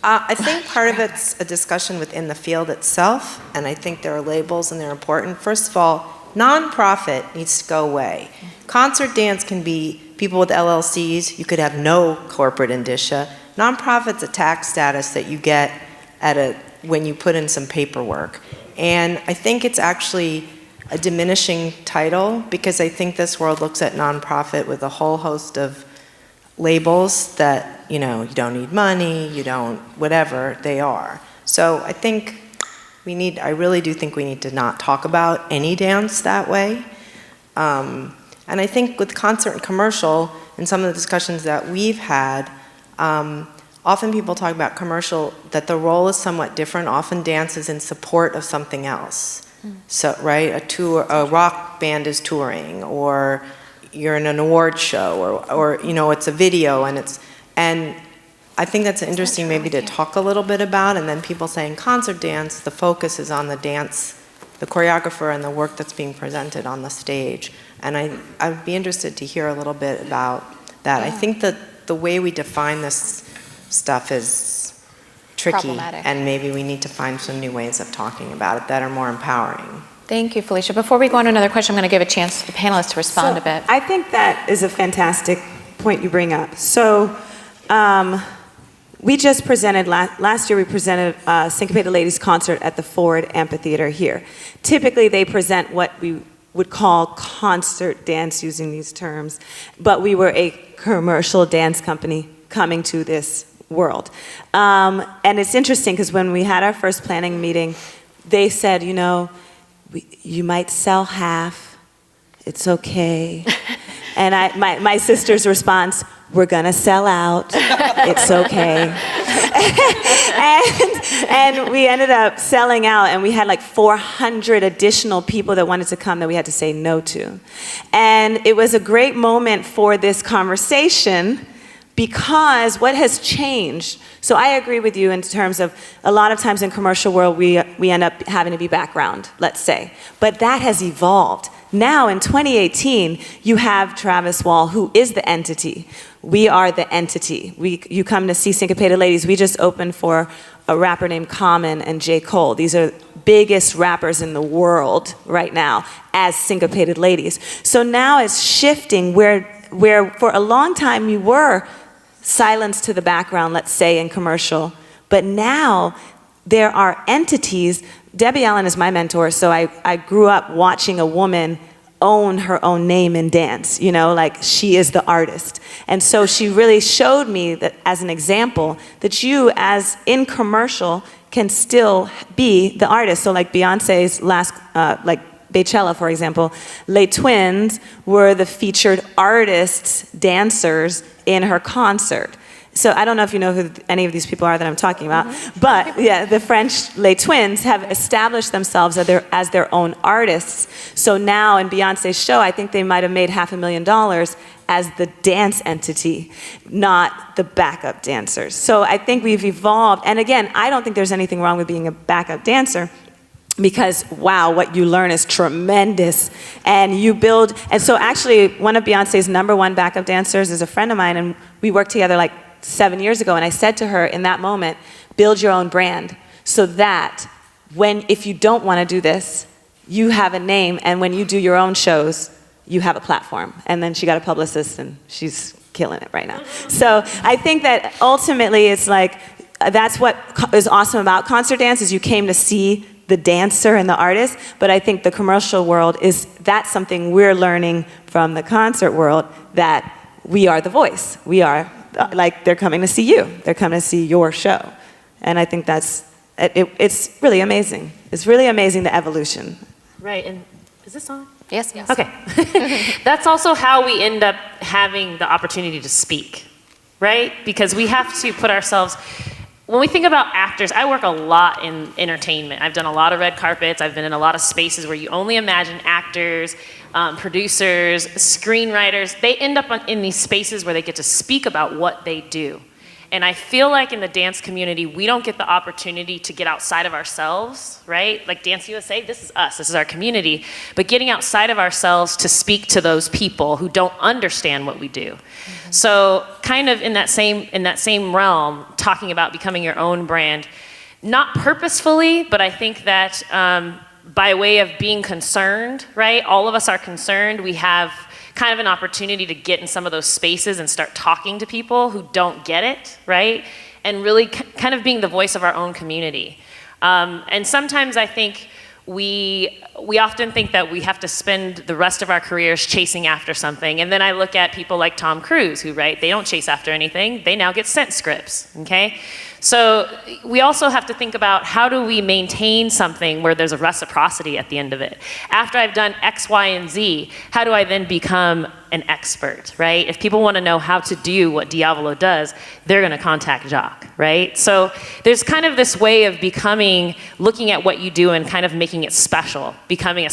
I think part of it's a discussion within the field itself, and I think there are labels and they're important. First of all, nonprofit needs to go away. Concert dance can be people with LLCs. You could have no corporate indicia. Nonprofit's a tax status that you get at when you put in some paperwork. And I think it's actually a diminishing title because I think this world looks at nonprofit with a whole host of labels that, you don't need money, you don't, whatever they are. So I think I really do think we need to not talk about any dance that way. And I think with concert and commercial, in some of the discussions that we've had, often people talk about commercial, that the role is somewhat different. Often dance is in support of something else. So, right, a rock band is touring, or you're in an award show, or it's a video, and I think that's interesting maybe to talk a little bit about, and then people saying concert dance, the focus is on the dance, the choreographer, and the work that's being presented on the stage. And I'd be interested to hear a little bit about that. I think that the way we define this stuff is tricky, and maybe we need to find some new ways of talking about it that are more empowering. Thank you, Felicia. Before we go on to another question, I'm going to give a chance to the panelists to respond a bit. I think that is a fantastic point you bring up. So we just presented, last year we presented Syncopated Ladies concert at the Ford Amphitheater here. Typically they present what we would call concert dance using these terms, but we were a commercial dance company coming to this world. And it's interesting because when we had our first planning meeting, they said, you might sell half, it's okay. And my sister's response, we're gonna sell out, it's okay. and we ended up selling out, and we had like 400 additional people that wanted to come that we had to say no to. And it was a great moment for this conversation, because what has changed, so I agree with you in terms of a lot of times in commercial world we end up having to be background, let's say. But that has evolved. Now in 2018, you have Travis Wall, who is the entity. We are the entity. You come to see Syncopated Ladies. We just opened for a rapper named Common and J. Cole. These are biggest rappers in the world right now as Syncopated Ladies. So now it's shifting where for a long time we were silenced to the background, let's say, in commercial. But now there are entities. Debbie Allen is my mentor, so I grew up watching a woman own her own name in dance, like she is the artist. And so she really showed me that as an example, that you as in commercial can still be the artist. So like Beyonce's last, like Beychella, for example, Les Twins were the featured artists, dancers in her concert. So I don't know if you know who any of these people are that I'm talking about, but yeah, the French Les Twins have established themselves as their own artists. So now in Beyonce's show, I think they might have made $500,000 as the dance entity, not the backup dancers. So I think we've evolved. And again, I don't think there's anything wrong with being a backup dancer, because wow, what you learn is tremendous. And you build, and so actually one of Beyonce's #1 backup dancers is a friend of mine, and we worked together like 7 years ago, and I said to her in that moment, build your own brand so that if you don't want to do this, you have a name, and when you do your own shows, you have a platform. And then she got a publicist, and she's killing it right now. So I think that ultimately it's like, that's what is awesome about concert dance, is you came to see the dancer and the artist, but I think the commercial world that's something we're learning from the concert world, that we are the voice. We are, like, they're coming to see you. They're coming to see your show. And I think it's really amazing. It's really amazing, the evolution. Right, and is this on? Yes. Okay. That's also how we end up having the opportunity to speak, right? Because we have to put ourselves, when we think about actors, I work a lot in entertainment. I've done a lot of red carpets. I've been in a lot of spaces where you only imagine actors, producers, screenwriters. They end up in these spaces where they get to speak about what they do. And I feel like in the dance community, we don't get the opportunity to get outside of ourselves, right? Like Dance USA, this is us, this is our community. But getting outside of ourselves to speak to those people who don't understand what we do. Mm-hmm. So kind of in that same realm, talking about becoming your own brand, not purposefully, but I think that by way of being concerned, right? All of us are concerned. We have kind of an opportunity to get in some of those spaces and start talking to people who don't get it, right? And really kind of being the voice of our own community. And sometimes I think we often think that we have to spend the rest of our careers chasing after something. And then I look at people like Tom Cruise, who, right, they don't chase after anything. They now get sent scripts, okay? So we also have to think about how do we maintain something where there's a reciprocity at the end of it. After I've done X, Y, and Z, how do I then become an expert, right? If people want to know how to do what Diavolo does, they're going to contact Jacques, right? So there's kind of this way of becoming, looking at what you do and kind of making it special, becoming a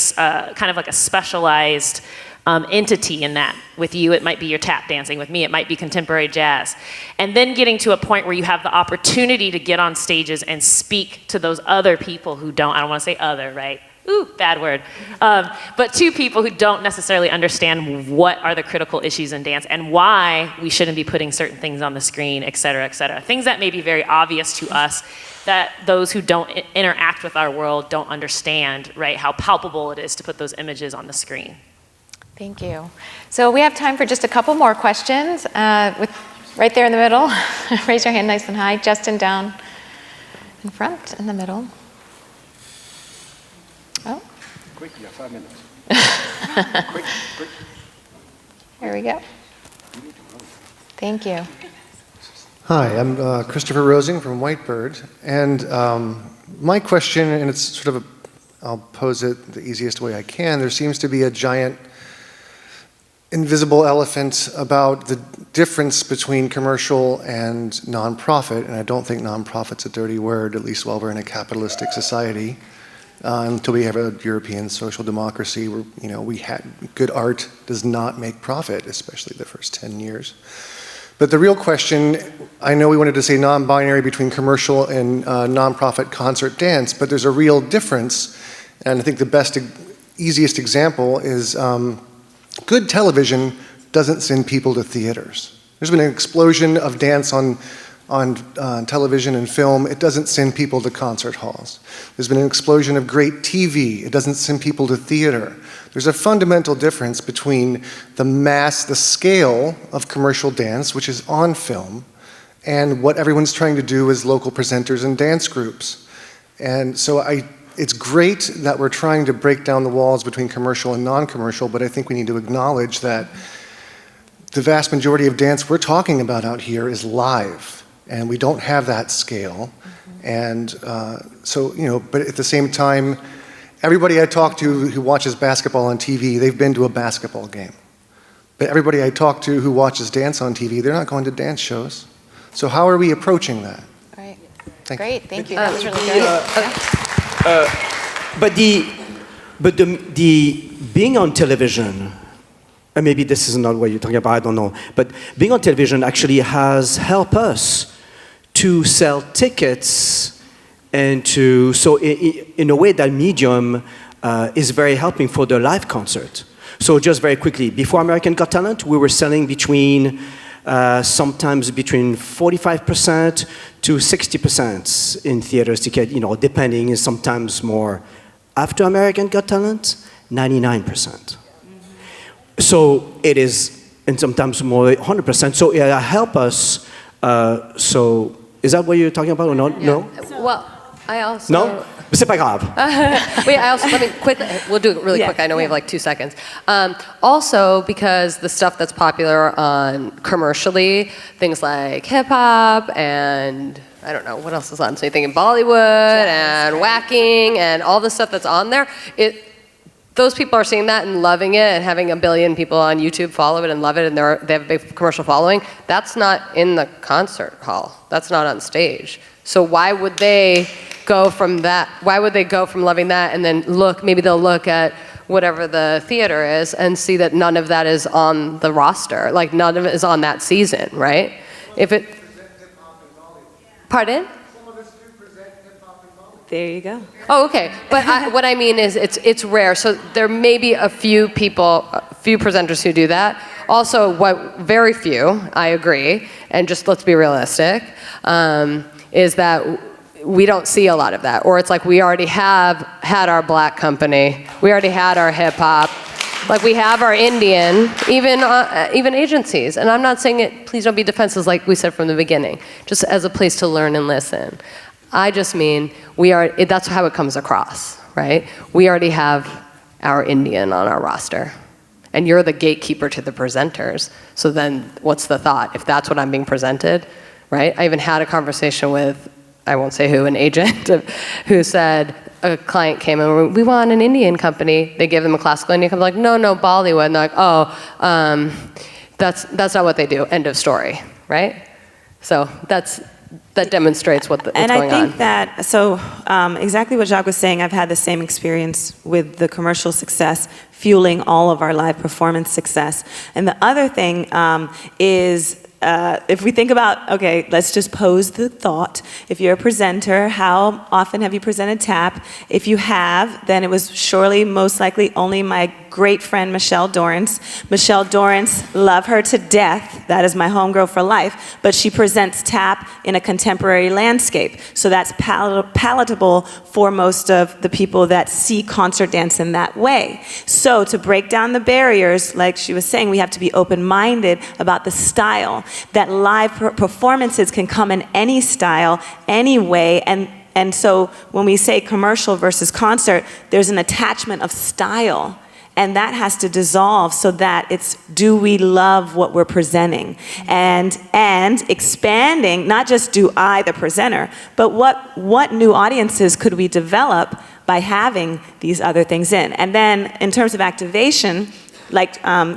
kind of like a specialized entity in that. With you, it might be your tap dancing. With me, it might be contemporary jazz. And then getting to a point where you have the opportunity to get on stages and speak to those other people who don't, I don't want to say other, right? Ooh, bad word. But to people who don't necessarily understand what are the critical issues in dance and why we shouldn't be putting certain things on the screen, et cetera, et cetera. Things that may be very obvious to us that those who don't interact with our world don't understand, right? How palpable it is to put those images on the screen. Thank you. So we have time for just a couple more questions. Right there in the middle. Raise your hand nice and high. Justin down in front, in the middle. Oh. Quick, you got 5 minutes. Quick. Here we go. Thank you. Hi, I'm Christopher Rosing from Whitebird, and my question, and it's sort of I'll pose it the easiest way I can. There seems to be a giant invisible elephant about the difference between commercial and nonprofit, and I don't think nonprofit's a dirty word, at least while we're in a capitalistic society. Until we have a European social democracy where, we had good art does not make profit, especially the first 10 years. But the real question, I know we wanted to say non-binary between commercial and nonprofit concert dance, but there's a real difference, and I think the easiest example is good television doesn't send people to theaters. There's been an explosion of dance on television and film. It doesn't send people to concert halls. There's been an explosion of great TV. It doesn't send people to theater. There's a fundamental difference between the scale of commercial dance, which is on film, and what everyone's trying to do as local presenters and dance groups. And so it's great that we're trying to break down the walls between commercial and non-commercial, but I think we need to acknowledge that the vast majority of dance we're talking about out here is live, and we don't have that scale. And but at the same time, everybody I talk to who watches basketball on TV, they've been to a basketball game. But everybody I talk to who watches dance on TV, they're not going to dance shows. So how are we approaching that? Right. Great, thank you. That was really good. But the being on television, and maybe this is not what you're talking about, I don't know, but being on television actually has helped us to sell tickets and so in a way that medium is very helping for the live concert. So just very quickly, before American Got Talent, we were selling sometimes between 45% to 60% in theaters ticket, depending, sometimes more. After American Got Talent, 99%. So it is, and sometimes more, 100%. So it helps us. So is that what you're talking about or not? Yeah. No? Well, I also... No? C'est pas grave. Wait, let me quickly, we'll do it really quick. I know we have like 2 seconds. Also, because the stuff that's popular on commercially, things like hip hop and I don't know, what else is on? So you're thinking Bollywood and whacking and all the stuff that's on there, those people are seeing that and loving it and having 1 billion people on YouTube follow it and love it and they have a big commercial following. That's not in the concert hall. That's not on stage. So why would they go from that? Why would they go from loving that and then maybe they'll look at whatever the theater is and see that none of that is on the roster, like none of it is on that season, right? Pardon? There you go. Oh, okay. But what I mean is it's rare. So there may be a few people, a few presenters who do that. Also, very few, I agree, and just let's be realistic, is that we don't see a lot of that. Or it's like we already have had our black company, we already had our hip hop, like we have our Indian, even agencies. And I'm not saying it, please don't be defensive like we said from the beginning, just as a place to learn and listen. I just mean that's how it comes across, right? We already have our Indian on our roster. And you're the gatekeeper to the presenters. So then what's the thought? If that's what I'm being presented, right? I even had a conversation with, I won't say who, an agent who said, a client came in, we want an Indian company. They give them a classical Indian company, like, no, Bollywood. And they're like, that's not what they do, end of story, right? So that demonstrates what's going on. And I think that, exactly what Jacques was saying, I've had the same experience with the commercial success fueling all of our live performance success. And the other thing is, if we think about, okay, let's just pose the thought. If you're a presenter, how often have you presented tap? If you have, then it was surely most likely only my great friend Michelle Dorrance. Michelle Dorrance, love her to death. That is my homegirl for life. But she presents tap in a contemporary landscape. So that's palatable for most of the people that see concert dance in that way. So to break down the barriers, like she was saying, we have to be open-minded about the style. That live performances can come in any style, any way, and so when we say commercial versus concert, there's an attachment of style. And that has to dissolve so that it's, do we love what we're presenting? And expanding, not just do I, the presenter, but what new audiences could we develop by having these other things in? And then in terms of activation, like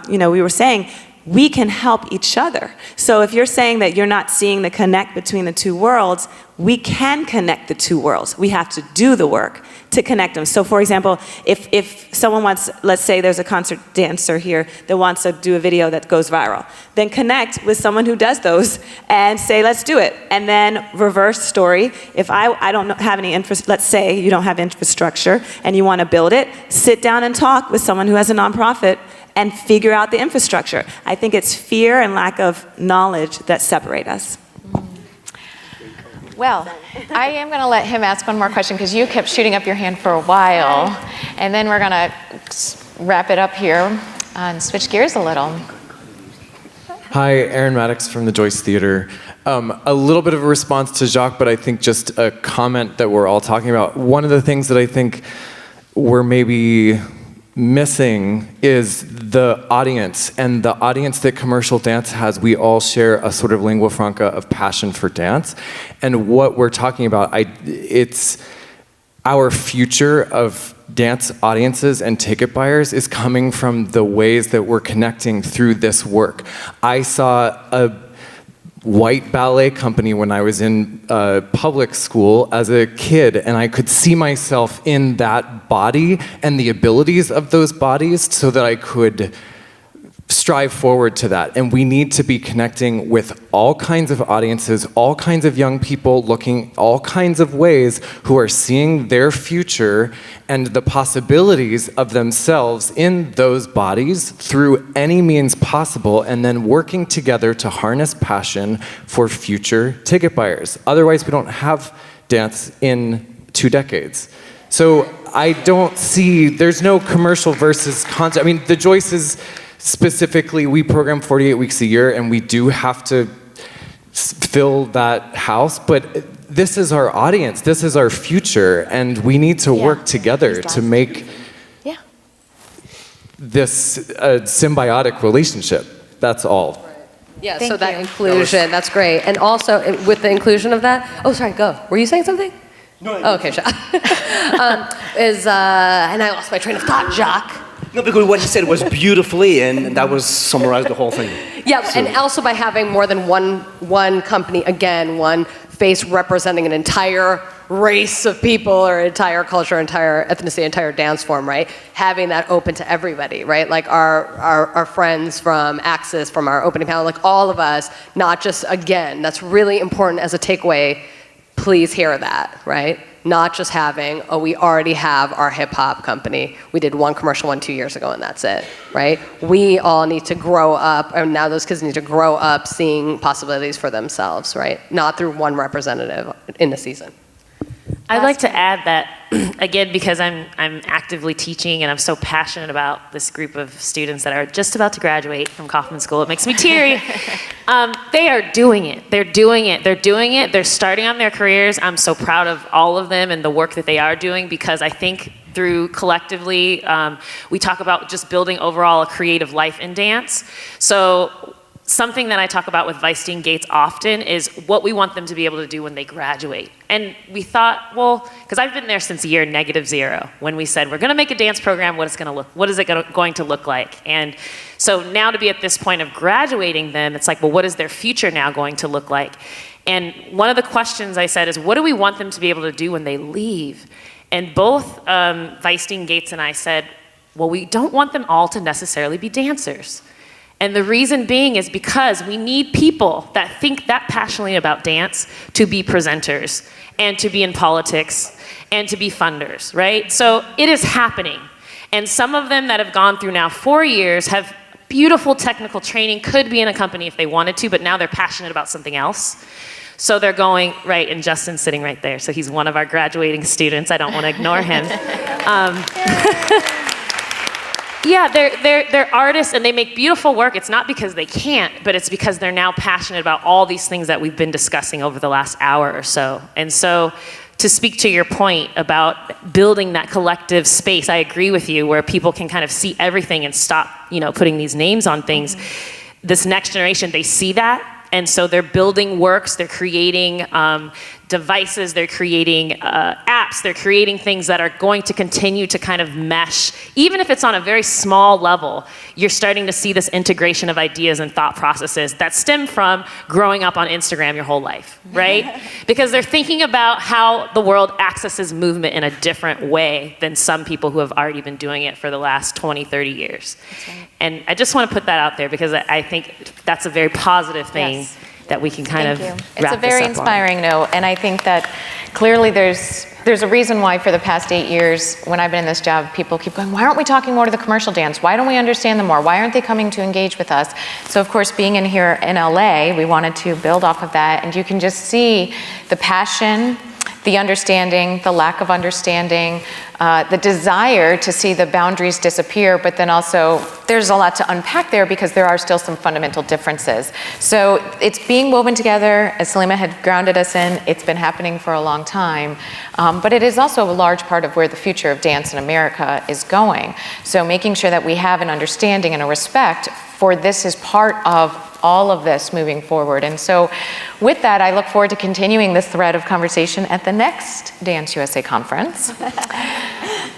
we were saying, we can help each other. So if you're saying that you're not seeing the connect between the two worlds, we can connect the two worlds. We have to do the work to connect them. So for example, if someone wants, let's say there's a concert dancer here that wants to do a video that goes viral, then connect with someone who does those and say, let's do it. And then reverse story. If I don't have any let's say you don't have infrastructure and you want to build it, sit down and talk with someone who has a nonprofit and figure out the infrastructure. I think it's fear and lack of knowledge that separate us. Well, I am going to let him ask one more question because you kept shooting up your hand for a while. And then we're going to wrap it up here and switch gears a little. Hi, Aaron Maddox from the Joyce Theater. A little bit of a response to Jacques, but I think just a comment that we're all talking about. One of the things that I think we're maybe missing is the audience, and the audience that commercial dance has. We all share a sort of lingua franca of passion for dance, and what we're talking about, it's our future of dance audiences and ticket buyers is coming from the ways that we're connecting through this work. I saw a white ballet company when I was in public school as a kid, and I could see myself in that body and the abilities of those bodies so that I could strive forward to that. And we need to be connecting with all kinds of audiences, all kinds of young people looking all kinds of ways who are seeing their future and the possibilities of themselves in those bodies through any means possible, and then working together to harness passion for future ticket buyers. Otherwise, we don't have dance in 2 decades. So I don't see, there's no commercial versus concert. I mean, the Joyces specifically, we program 48 weeks a year, and we do have to fill that house, but this is our audience, this is our future, and we need to work together to make this a symbiotic relationship. That's all. Yeah, so that inclusion, that's great. And also, with the inclusion of that, oh, sorry, go. Were you saying something? No. Oh, okay, sure. And I lost my train of thought, Jacques. No, because what he said was beautifully, and that was summarized the whole thing. Yeah, so. And also by having more than one company, again, one face representing an entire race of people or entire culture, entire ethnicity, entire dance form, right? Having that open to everybody, right? Like our friends from Axis, from our opening panel, like all of us, not just, again, that's really important as a takeaway. Please hear that, right? Not just having, oh, we already have our hip hop company. We did one commercial 2 years ago and that's it, right? We all need to grow up, and now those kids need to grow up seeing possibilities for themselves, right? Not through one representative in the season. I'd like to add that, again, because I'm actively teaching and I'm so passionate about this group of students that are just about to graduate from Kaufman School. It makes me teary. They are doing it. They're doing it. They're doing it. They're starting on their careers. I'm so proud of all of them and the work that they are doing, because I think through collectively, we talk about just building overall a creative life in dance. So something that I talk about with Vice-Dean Gates often is what we want them to be able to do when they graduate. And we thought, well, because I've been there since year -0, when we said, we're gonna make a dance program, what is it going to look like? And so now to be at this point of graduating them, it's like, well, what is their future now going to look like? And one of the questions I said is, what do we want them to be able to do when they leave? And both Vice-Dean Gates and I said, well, we don't want them all to necessarily be dancers. And the reason being is because we need people that think that passionately about dance to be presenters and to be in politics and to be funders, right? So it is happening. And some of them that have gone through now 4 years have beautiful technical training, could be in a company if they wanted to, but now they're passionate about something else. So they're going, right, and Justin's sitting right there, so he's one of our graduating students. I don't want to ignore him. Yeah, they're artists and they make beautiful work. It's not because they can't, but it's because they're now passionate about all these things that we've been discussing over the last hour or so. And so to speak to your point about building that collective space, I agree with you, where people can kind of see everything and stop, putting these names on things. This next generation, they see that. And so they're building works, they're creating devices, they're creating apps, they're creating things that are going to continue to kind of mesh. Even if it's on a very small level, you're starting to see this integration of ideas and thought processes that stem from growing up on Instagram your whole life, right? Because they're thinking about how the world accesses movement in a different way than some people who have already been doing it for the last 20, 30 years. Right. And I just want to put that out there because I think that's a very positive thing. Yes. That we can kind of wrap It's a very inspiring note, and I think that clearly there's a reason why for the past 8 years, when I've been in this job, people keep going, why aren't we talking more to the commercial dance? Why don't we understand them more? Why aren't they coming to engage with us? So of course, being in here in LA, we wanted to build off of that, and you can just see the passion, the understanding, the lack of understanding, the desire to see the boundaries disappear, but then also there's a lot to unpack there because there are still some fundamental differences. So it's being woven together, as Salima had grounded us in, it's been happening for a long time, but it is also a large part of where the future of dance in America is going. So making sure that we have an understanding and a respect for this is part of all of this moving forward. And so with that, I look forward to continuing this thread of conversation at the next Dance USA conference.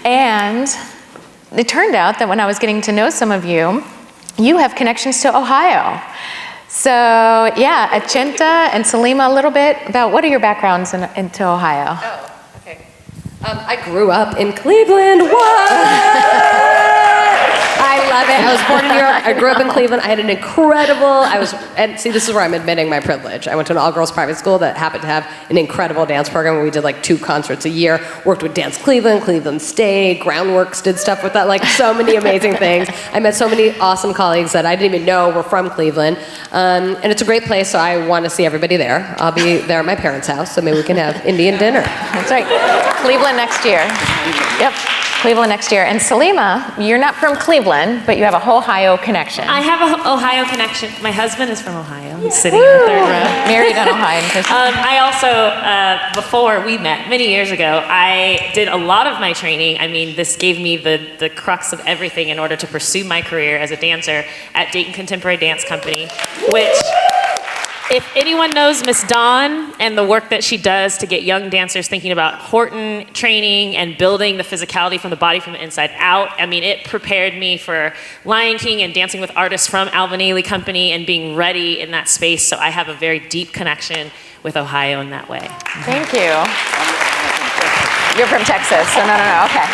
And it turned out that when I was getting to know some of you, you have connections to Ohio. So yeah, Achenta and Salima, a little bit about what are your backgrounds into Ohio? Oh, okay. I grew up in Cleveland. What? I love it. I was born in New York. I grew up in Cleveland. I had an incredible, and see, this is where I'm admitting my privilege. I went to an all-girls private school that happened to have an incredible dance program where we did like 2 concerts a year, worked with Dance Cleveland, Cleveland State, Groundworks did stuff with that, like so many amazing things. I met so many awesome colleagues that I didn't even know were from Cleveland. And it's a great place, so I want to see everybody there. I'll be there at my parents' house, so maybe we can have Indian dinner. That's right. Cleveland next year. Yep. Cleveland next year. And Salima, you're not from Cleveland, but you have a Ohio connection. I have an Ohio connection. My husband is from Ohio. He's sitting in the 3rd row. Married an Ohioan person. I also, before we met, many years ago, I did a lot of my training. I mean, this gave me the crux of everything in order to pursue my career as a dancer at Dayton Contemporary Dance Company, which, if anyone knows Miss Dawn and the work that she does to get young dancers thinking about Horton training and building the physicality from the body from the inside out, I mean, it prepared me for Lion King and dancing with artists from Alvin Ailey Company and being ready in that space. So I have a very deep connection with Ohio in that way. Thank you. You're from Texas, so no, okay.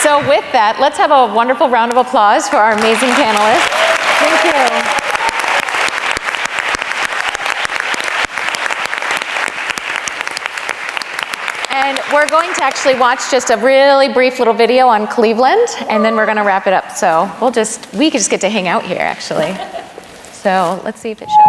So with that, let's have a wonderful round of applause for our amazing panelists. Thank you. And we're going to actually watch just a really brief little video on Cleveland, and then we're going to wrap it up. So we could just get to hang out here, actually. So let's see if it shows.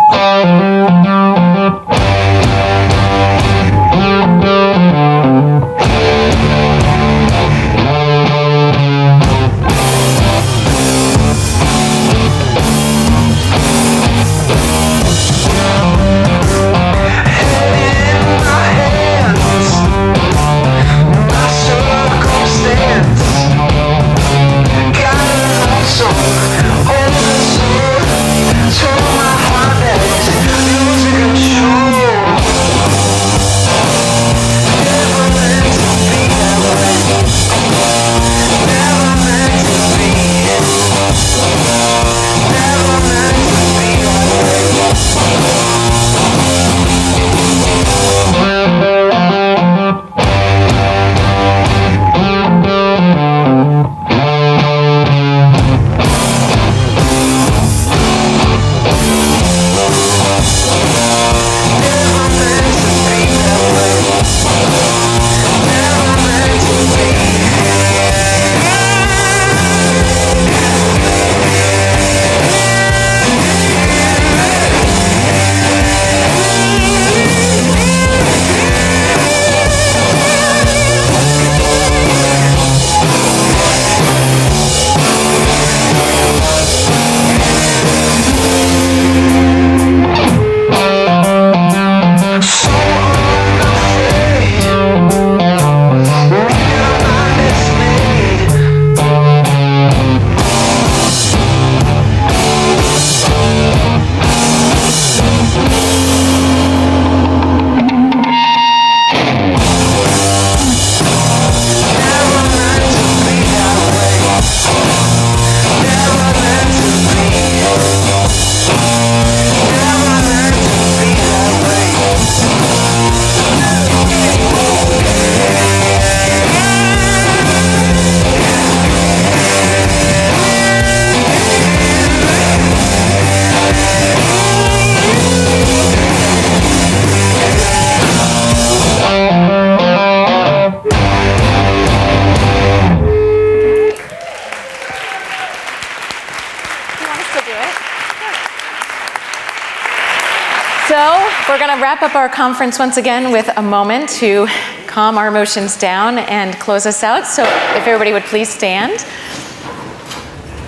we're going to wrap up our conference once again with a moment to calm our emotions down and close us out. So if everybody would please stand.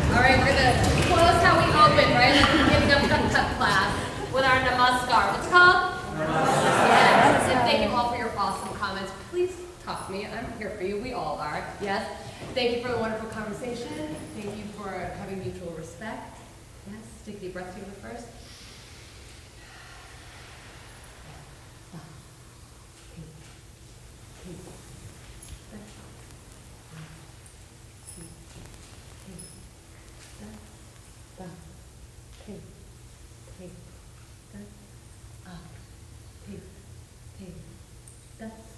All right, we're going to close how we open, right? Like the beginning of the class with our namaskar. What's it called? Yes. And thank you all for your awesome comments. Please talk to me. I'm here for you. We all are. Yes. Thank you for the wonderful conversation. Thank you for having mutual respect. Yes. Take a deep breath together first. That's